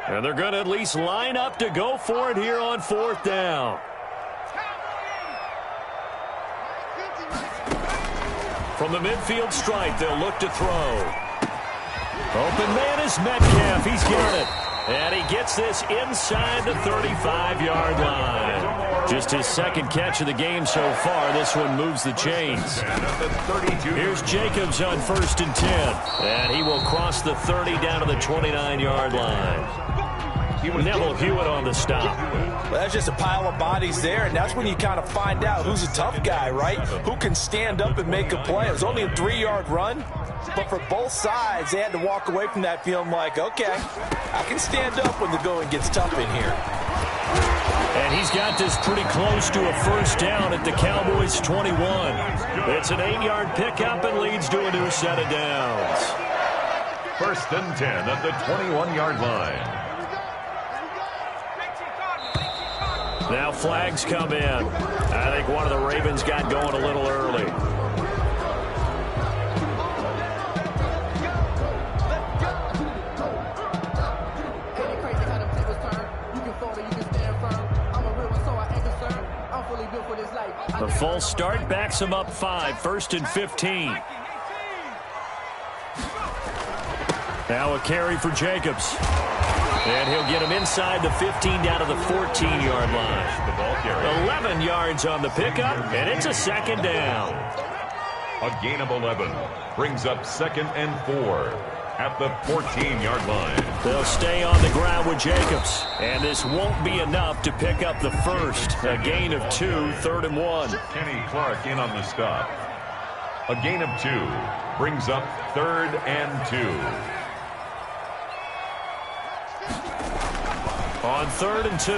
And they're going to at least line up to go for it here on 4th down. From the midfield stripe, they'll look to throw. Open man is Metcalf. He's got it. And he gets this inside the 35-yard line. Just his second catch of the game so far. This one moves the chains. Here's Jacobs on 1st and 10. And he will cross the 30 down to the 29-yard line. Neville Hewitt on the stop. Well, that's just a pile of bodies there, and that's when you kind of find out who's a tough guy, right? Who can stand up and make a play. It was only a 3-yard run, but for both sides, they had to walk away from that feeling like, okay, I can stand up when the going gets tough in here. And he's got this pretty close to a first down at the Cowboys' 21. It's an 8-yard pickup and leads to a new set of downs. 1st and 10 at the 21-yard line. Now flags come in. I think one of the Ravens got going a little early. The false start backs him up 5, 1st and 15. Now a carry for Jacobs. And he'll get him inside the 15 down to the 14-yard line. The ball carrier. 11 yards on the pickup, and it's a second down. A gain of 11 brings up 2nd and 4 at the 14-yard line. They'll stay on the ground with Jacobs, and this won't be enough to pick up the first. A gain of 2, 3rd and 1. Kenny Clark in on the stop. A gain of 2 brings up 3rd and 2. On 3rd and 2,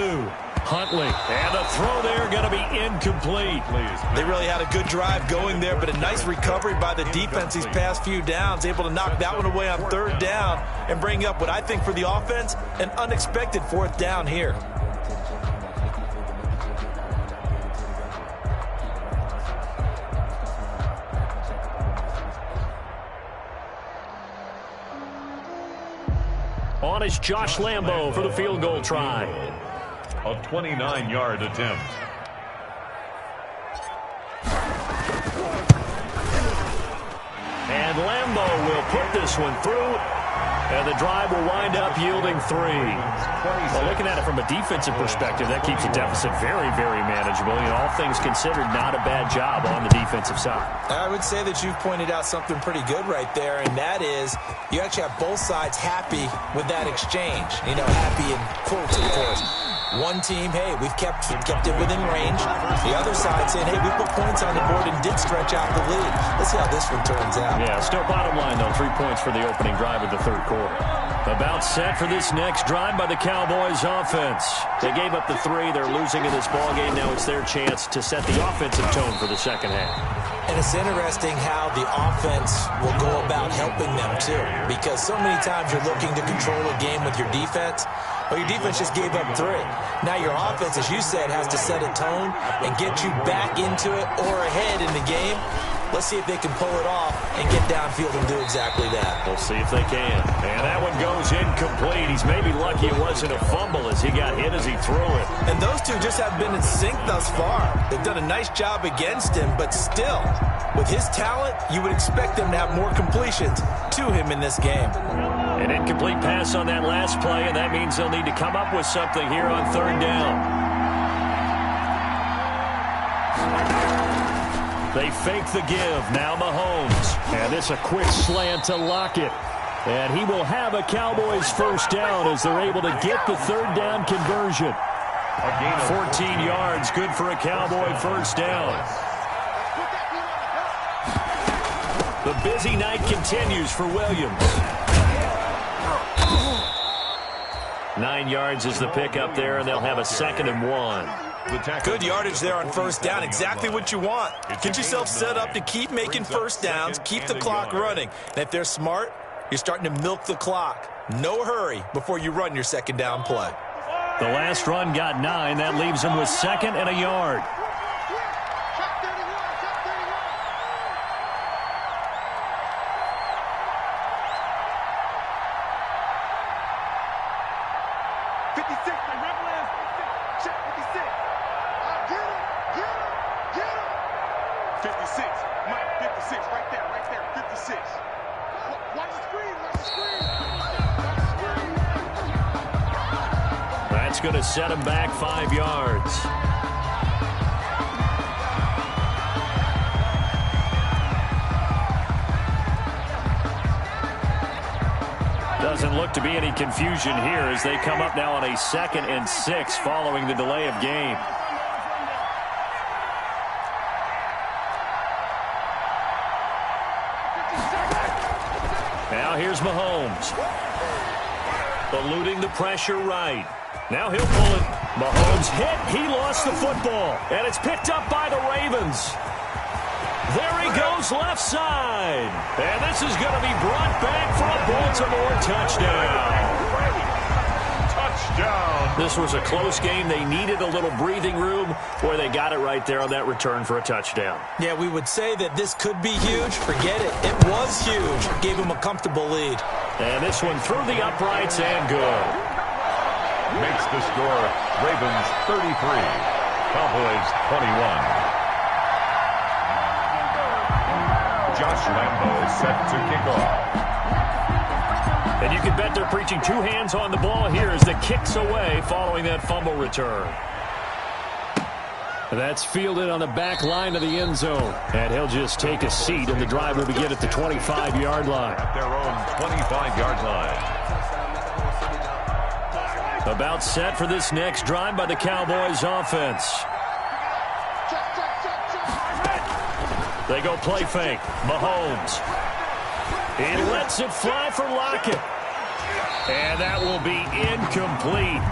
Huntley. And the throw there going to be incomplete. They really had a good drive going there, but a nice recovery by the defense these past few downs, able to knock that one away on 3rd down and bring up what I think for the offense, an unexpected 4th down here. On is Josh Lambo for the field goal try. A 29-yard attempt. And Lambo will put this one through, and the drive will wind up yielding 3. Well, looking at it from a defensive perspective, that keeps the deficit very, very manageable. You know, all things considered, not a bad job on the defensive side. I would say that you've pointed out something pretty good right there, and that is you actually have both sides happy with that exchange. You know, happy in quotes, of course. One team, hey, we've kept it within range. The other side saying, hey, we put points on the board and did stretch out the lead. Let's see how this one turns out. Yeah, still bottom line, though, 3 points for the opening drive of the 3rd quarter. About set for this next drive by the Cowboys offense. They gave up the 3. They're losing in this ballgame. Now it's their chance to set the offensive tone for the second half. And it's interesting how the offense will go about helping them, too. Because so many times you're looking to control a game with your defense. Well, your defense just gave up 3. Now your offense, as you said, has to set a tone and get you back into it or ahead in the game. Let's see if they can pull it off and get downfield and do exactly that. We'll see if they can. And that one goes incomplete. He's maybe lucky it wasn't a fumble as he got hit as he threw it. And those two just have been in sync thus far. They've done a nice job against him, but still, with his talent, you would expect them to have more completions to him in this game. An incomplete pass on that last play, and that means they'll need to come up with something here on 3rd down. They fake the give. Now Mahomes. And it's a quick slant to Lockett. And he will have a Cowboys first down as they're able to get the 3rd down conversion. 14 yards, good for a Cowboy first down. The busy night continues for Williams. 9 yards is the pickup there, and they'll have a 2nd and 1. Good yardage there on first down. Exactly what you want. Get yourself set up to keep making first downs, keep the clock running. And if they're smart, you're starting to milk the clock. No hurry before you run your 2nd down play. The last run got 9. That leaves them with 2nd and a yard. That's going to set him back 5 yards. Doesn't look to be any confusion here as they come up now on a 2nd and 6 following the delay of game. Now here's Mahomes. Eluding the pressure right. Now he'll pull it. Mahomes hit. He lost the football. And it's picked up by the Ravens. There he goes left side. And this is going to be brought back for a Baltimore touchdown. Touchdown. This was a close game. They needed a little breathing room. Boy, they got it right there on that return for a touchdown. Yeah, we would say that this could be huge. Forget it. It was huge. Gave him a comfortable lead. And this one through the uprights and good. Makes the score Ravens 33, Cowboys 21. Josh Lambo set to kick off. And you can bet they're preaching two hands on the ball here as the kick's away following that fumble return. That's fielded on the back line of the end zone. And he'll just take a seat, and the drive will begin at the 25-yard line. At their own 25-yard line. About set for this next drive by the Cowboys offense. They go play fake. Mahomes. He lets it fly for Lockett. And that will be incomplete.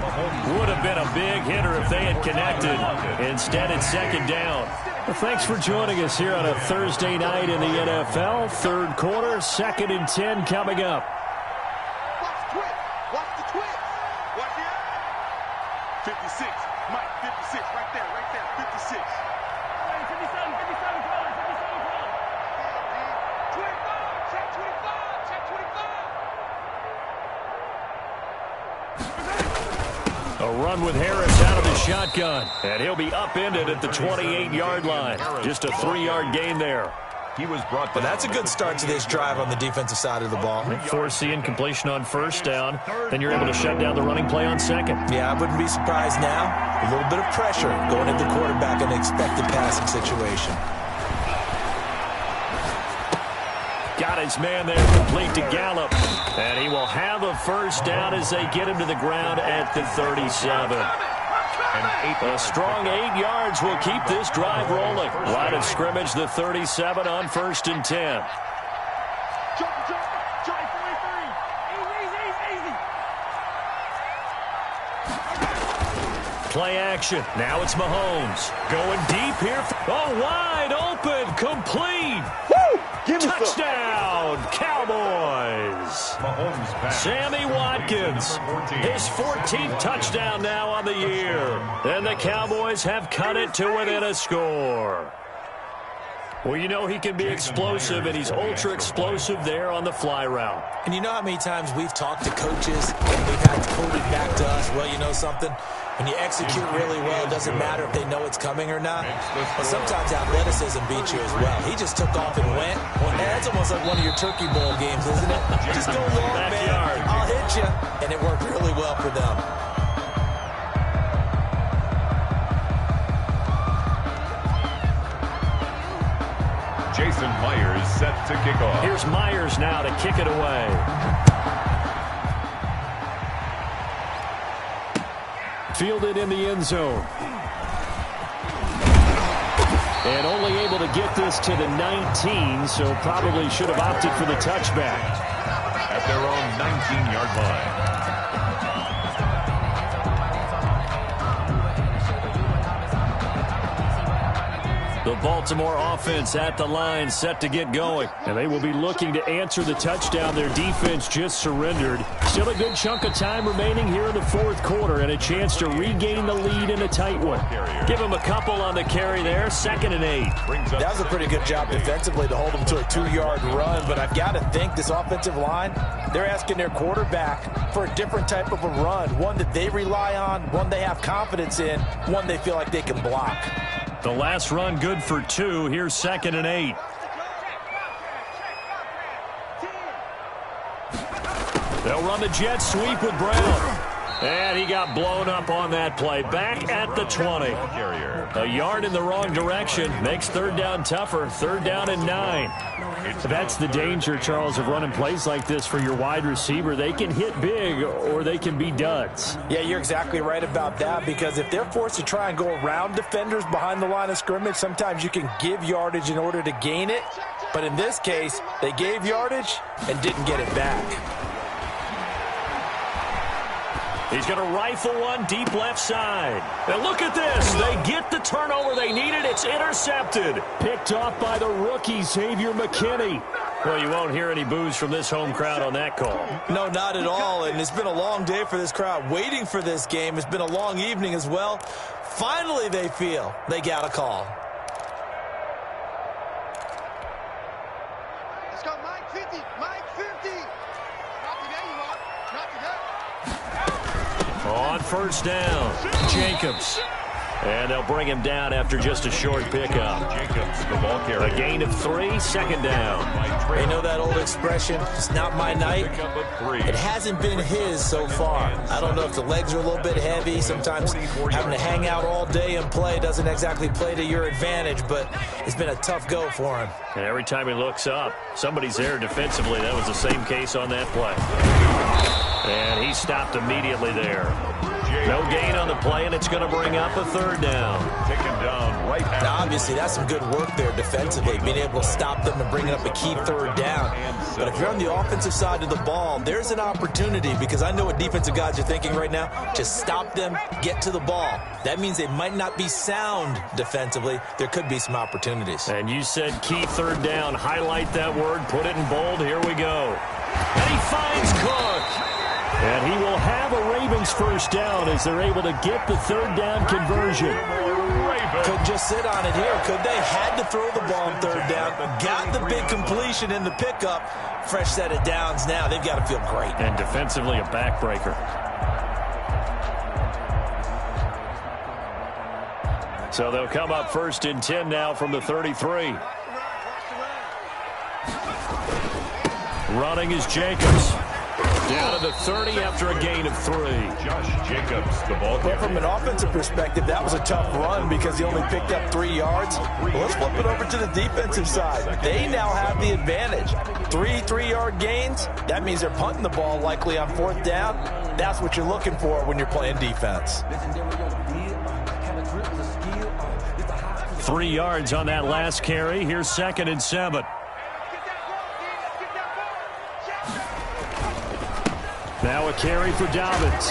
Would have been a big hitter if they had connected. Instead, it's second down. Well, thanks for joining us here on a Thursday night in the NFL. Third quarter, 2nd and 10 coming up. Watch the twist. Watch the twist. Watch it. 56. Mike, 56. Right there. 56. 57. 57. 25. Check 25. Check 25. A run with Harris out of the shotgun. And he'll be upended at the 28-yard line. Just a 3-yard gain there. He was brought down. But that's a good start to this drive on the defensive side of the ball. Force the incompletion on first down. Then you're able to shut down the running play on second. Yeah, I wouldn't be surprised now. A little bit of pressure going into the quarterback in an expected passing situation. Got his man there, complete to Gallup. And he will have a first down as they get him to the ground at the 37. A strong 8 yards will keep this drive rolling. Line of scrimmage, the 37 on 1st and 10. Play action. Now it's Mahomes. Going deep here. Oh, wide open. Complete. Woo! Give me Touchdown, Cowboys. Mahomes pass. Sammy Watkins, his 14th touchdown now on the year. And the Cowboys have cut it to within a score. Well, you know he can be explosive, and he's ultra-explosive there on the fly route. And you know how many times we've talked to coaches and they've had quoted back to us, well, you know something? When you execute really well, it doesn't matter if they know it's coming or not. But sometimes athleticism beats you as well. He just took off and went. And that's almost like one of your Turkey Bowl games, isn't it? Just go long, man. I'll hit you. And it worked really well for them. Jason Myers set to kick off. Here's Myers now to kick it away. Fielded in the end zone. And only able to get this to the 19, so probably should have opted for the touchback. At their own 19-yard line. The Baltimore offense at the line, set to get going. And they will be looking to answer the touchdown their defense just surrendered. Still a good chunk of time remaining here in the fourth quarter and a chance to regain the lead in a tight one. Give them a couple on the carry there, 2nd and 8. That was a pretty good job defensively to hold them to a 2-yard run, but I've got to think this offensive line, they're asking their quarterback for a different type of a run, one that they rely on, one they have confidence in, one they feel like they can block. The last run good for 2. Here's 2nd and 8. They'll run the jet sweep with Brown. And he got blown up on that play. Back at the 20. A yard in the wrong direction. Makes 3rd down tougher. 3rd down and 9. That's the danger, Charles, of running plays like this for your wide receiver. They can hit big or they can be duds. Yeah, you're exactly right about that, because if they're forced to try and go around defenders behind the line of scrimmage, sometimes you can give yardage in order to gain it. But in this case, they gave yardage and didn't get it back. He's going to rifle one deep left side. And look at this. They get the turnover they needed. It's intercepted. Picked off by the rookie, Xavier McKinney. Well, you won't hear any boos from this home crowd on that call. No, not at all. And it's been a long day for this crowd waiting for this game. It's been a long evening as well. Finally, they feel they got a call. Let's go, Mike 50. Mike 50. Copy, there you are. Copy that. On first down, Jacobs. And they'll bring him down after just a short pickup. Jacobs, the ball carrier. A gain of 3, second down. You know that old expression, it's not my night? Pickup of 3. It hasn't been his so far. I don't know if the legs are a little bit heavy. Sometimes having to hang out all day and play doesn't exactly play to your advantage, but it's been a tough go for him. And every time he looks up, somebody's there defensively. That was the same case on that play. And he stopped immediately there. No gain on the play, and it's going to bring up a third down. Taken down right at. Now, obviously, that's some good work there defensively, being able to stop them and bringing up a key third down. But if you're on the offensive side of the ball, there's an opportunity, because I know what defensive guys are thinking right now. Just stop them, get to the ball. That means they might not be sound defensively. There could be some opportunities. And you said key third down. Highlight that word. Put it in bold. Here we go. And he finds Cook. And he will have a Ravens first down as they're able to get the third down conversion. Could just sit on it here. Could they? Had to throw the ball on third down. Got the big completion in the pickup. Fresh set of downs now. They've got to feel great. And defensively, a backbreaker. So they'll come up 1st and 10 now from the 33. Running is Jacobs. Down to the 30 after a gain of 3. Josh Jacobs, the ball carrier. Well, from an offensive perspective, that was a tough run because he only picked up 3 yards. Well, let's flip it over to the defensive side. They now have the advantage. 3 3-yard gains. That means they're punting the ball likely on 4th down. That's what you're looking for when you're playing defense. 3 yards on that last carry. Here's 2nd and 7. Now a carry for Dobbins.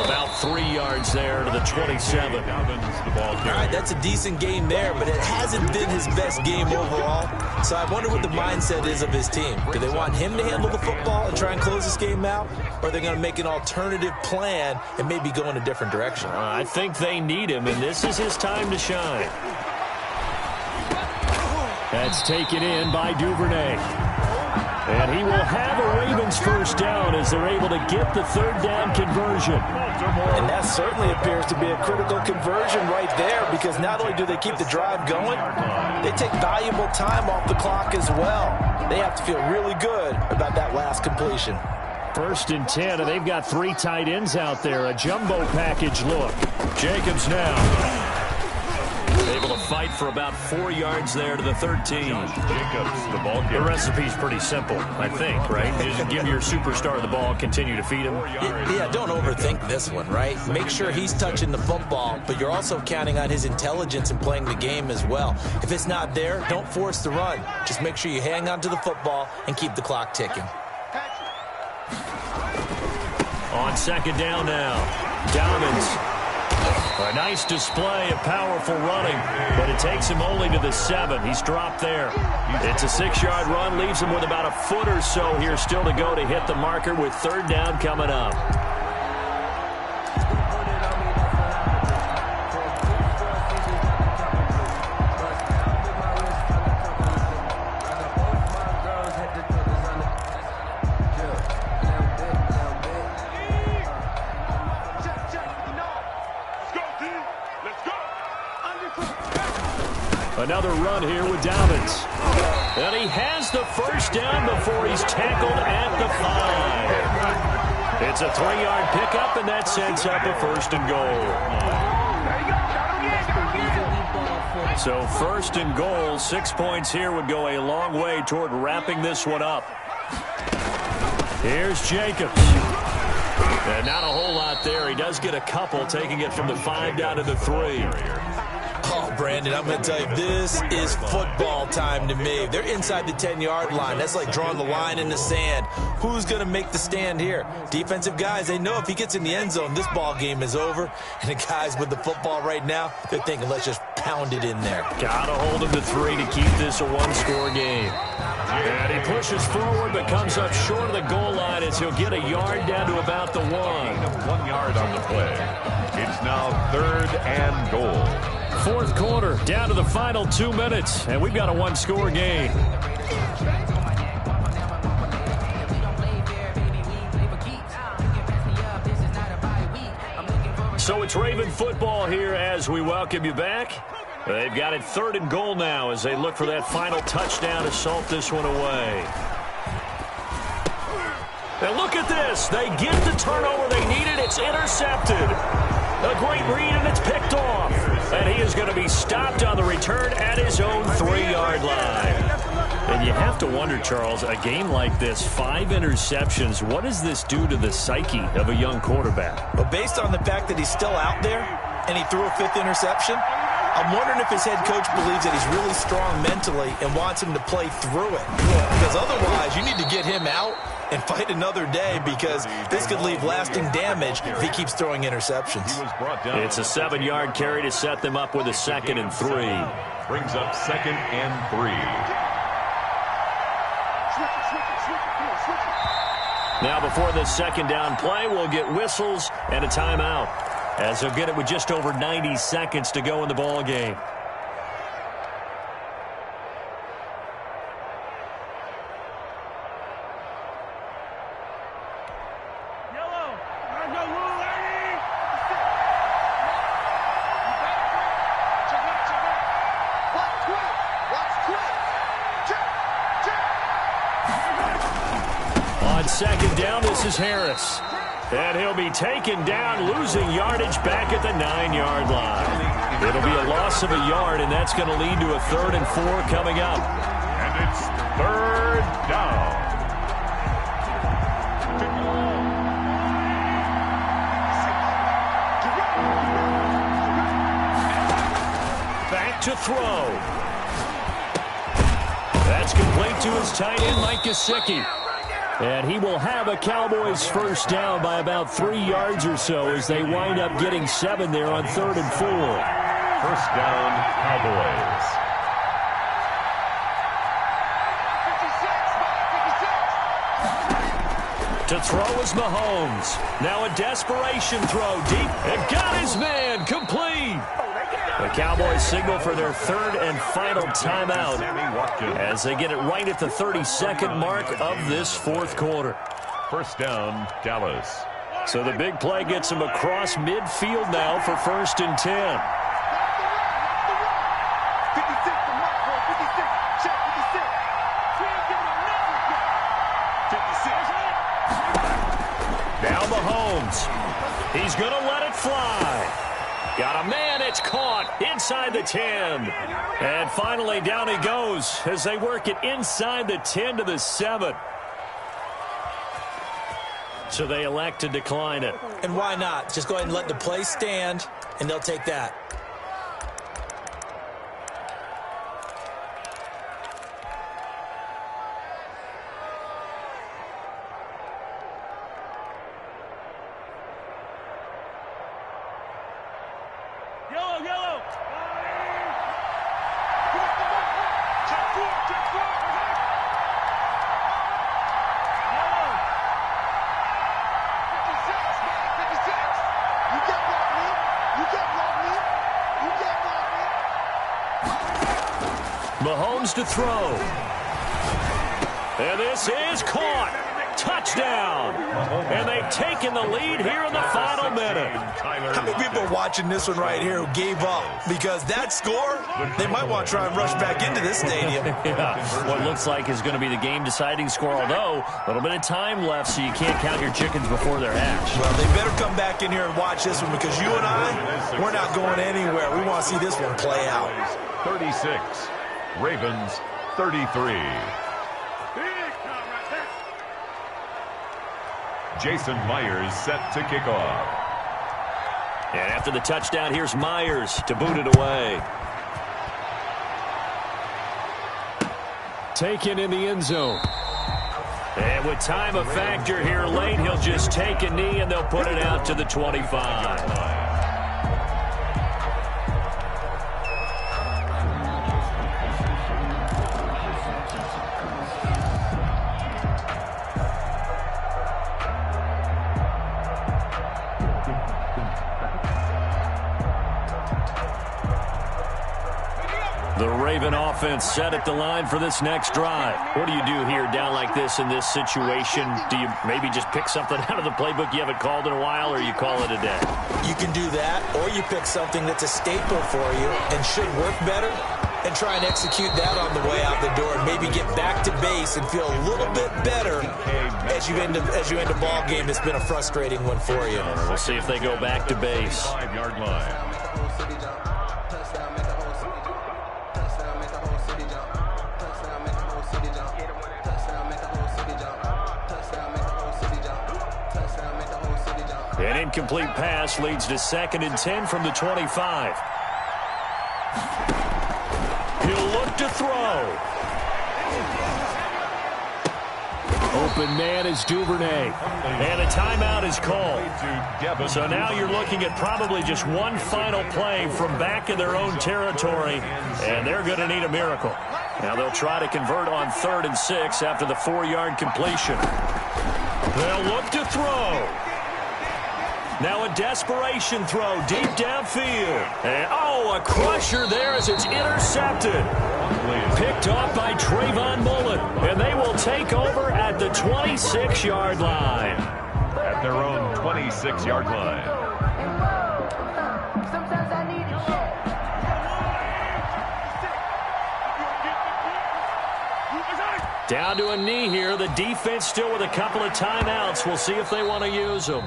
About 3 yards there to the 27. Dobbins, the ball carrier. All right, that's a decent game there, but it hasn't been his best game overall. So I wonder what the mindset is of his team. Do they want him to handle the football and try and close this game out? Or are they going to make an alternative plan and maybe go in a different direction? I think they need him, and this is his time to shine. That's taken in by Duvernay. And he will have a Ravens first down as they're able to get the third down conversion. And that certainly appears to be a critical conversion right there, because not only do they keep the drive going, they take valuable time off the clock as well. They have to feel really good about that last completion. 1st and 10, and they've got 3 tight ends out there. A jumbo package look. Jacobs now able to fight for about 4 yards there to the 13. Jacobs, the ball carrier. The recipe's pretty simple, I think, right? Just give your superstar the ball, continue to feed him. Yeah, don't overthink this one, right? Make sure he's touching the football, but you're also counting on his intelligence in playing the game as well. If it's not there, don't force the run. Just make sure you hang on to the football and keep the clock ticking. On 2nd down now, Dobbins. A nice display of powerful running, but it takes him only to the 7. He's dropped there. It's a 6-yard run, leaves him with about a foot or so here still to go to hit the marker with 3rd down coming up. Another run here with Dobbins. And he has the first down before he's tackled at the 5. It's a 3-yard pickup, and that sets up a 1st and goal. So 1st and goal, 6 points here would go a long way toward wrapping this one up. Here's Jacobs. And not a whole lot there. He does get a couple, taking it from the 5 down to the 3. Oh, Brandon, I'm going to tell you, this is football time to me. They're inside the 10-yard line. That's like drawing the line in the sand. Who's going to make the stand here? Defensive guys, they know if he gets in the end zone, this ball game is over. And the guys with the football right now, they're thinking, let's just pound it in there. Got to hold him to 3 to keep this a 1-score game. And he pushes forward but comes up short of the goal line as he'll get a yard down to about the 1. 1 yard on the play. It's now 3rd and goal. 4th quarter, down to the final 2 minutes, and we've got a 1-score game. So it's Raven football here as we welcome you back. They've got it 3rd and goal now as they look for that final touchdown to salt this one away. And look at this. They get the turnover they needed. It's intercepted. A great read, and it's picked off. And he is going to be stopped on the return at his own 3-yard line. And you have to wonder, Charles, a game like this, 5 interceptions, what does this do to the psyche of a young quarterback? But based on the fact that he's still out there and he threw a 5th interception, I'm wondering if his head coach believes that he's really strong mentally and wants him to play through it. Because otherwise, you need to get him out and fight another day, because this could leave lasting damage if he keeps throwing interceptions. It's a 7-yard carry to set them up with a 2nd and 3. Brings up 2nd and 3. Now before the 2nd down play, we'll get whistles and a timeout, as they'll get it with just over 90 seconds to go in the ball game. On 2nd down, this is Harris. And he'll be taken down, losing yardage back at the 9-yard line. It'll be a loss of a yard, and that's going to lead to a 3rd and 4 coming up. And it's 3rd down. Back to throw. That's complete to his tight end, Mike Gesicki. And he will have a Cowboys 1st down by about 3 yards or so as they wind up getting 7 there on 3rd and 4. 1st down, Cowboys. To throw is Mahomes. Now a desperation throw deep and got his man complete. The Cowboys signal for their 3rd and final timeout as they get it right at the 32nd mark of this 4th quarter. 1st down, Dallas. So the big play gets them across midfield now for 1st and 10. Now Mahomes. He's going to let it fly. Got a man, it's caught inside the 10. And finally down he goes as they work it inside the 10 to the 7. So they elect to decline it. And why not? Just go ahead and let the play stand, and they'll take that. Mahomes to throw. And this is caught. Touchdown. And they've taken the lead here in the final minute. How many people are watching this one right here who gave up? Because that score, they might want to try and rush back into this stadium. Yeah. What looks like is going to be the game-deciding score, although a little bit of time left, so you can't count your chickens before they're hatched. Well, they better come back in here and watch this one, because you and I, we're not going anywhere. We want to see this one play out. 36. Ravens 33. Jason Myers set to kick off. And after the touchdown, here's Myers to boot it away. Taken in the end zone. And with time a factor here late, he'll just take a knee and they'll put it out to the 25. The Raven offense set at the line for this next drive. What do you do here down like this in this situation? Do you maybe just pick something out of the playbook you haven't called in a while, or you call it a day? You can do that, or you pick something that's a staple for you and should work better and try and execute that on the way out the door and maybe get back to base and feel a little bit better as you end a ball game that's been a frustrating one for you. We'll see if they go back to base. 5-yard line. An incomplete pass leads to 2nd and 10 from the 25. He'll look to throw. Open man is Duvernay. And a timeout is called. So now you're looking at probably just one final play from back in their own territory, and they're going to need a miracle. Now they'll try to convert on 3rd and 6 after the 4-yard completion. They'll look to throw. Now a desperation throw deep downfield. And, a crusher there as it's intercepted. Picked off by Trayvon Mullen. And they will take over at the 26-yard line. At their own 26-yard line. Down to a knee here. The defense still with a couple of timeouts. We'll see if they want to use them.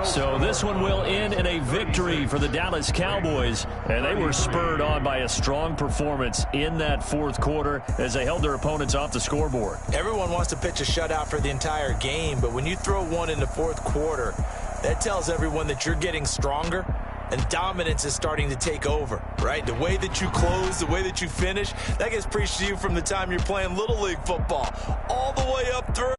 So this one will end in a victory for the Dallas Cowboys, and they were spurred on by a strong performance in that 4th quarter as they held their opponents off the scoreboard. Everyone wants to pitch a shutout for the entire game, but when you throw one in the 4th quarter, that tells everyone that you're getting stronger and dominance is starting to take over, right? The way that you close, the way that you finish, that gets preached to you from the time you're playing Little League football all the way up through.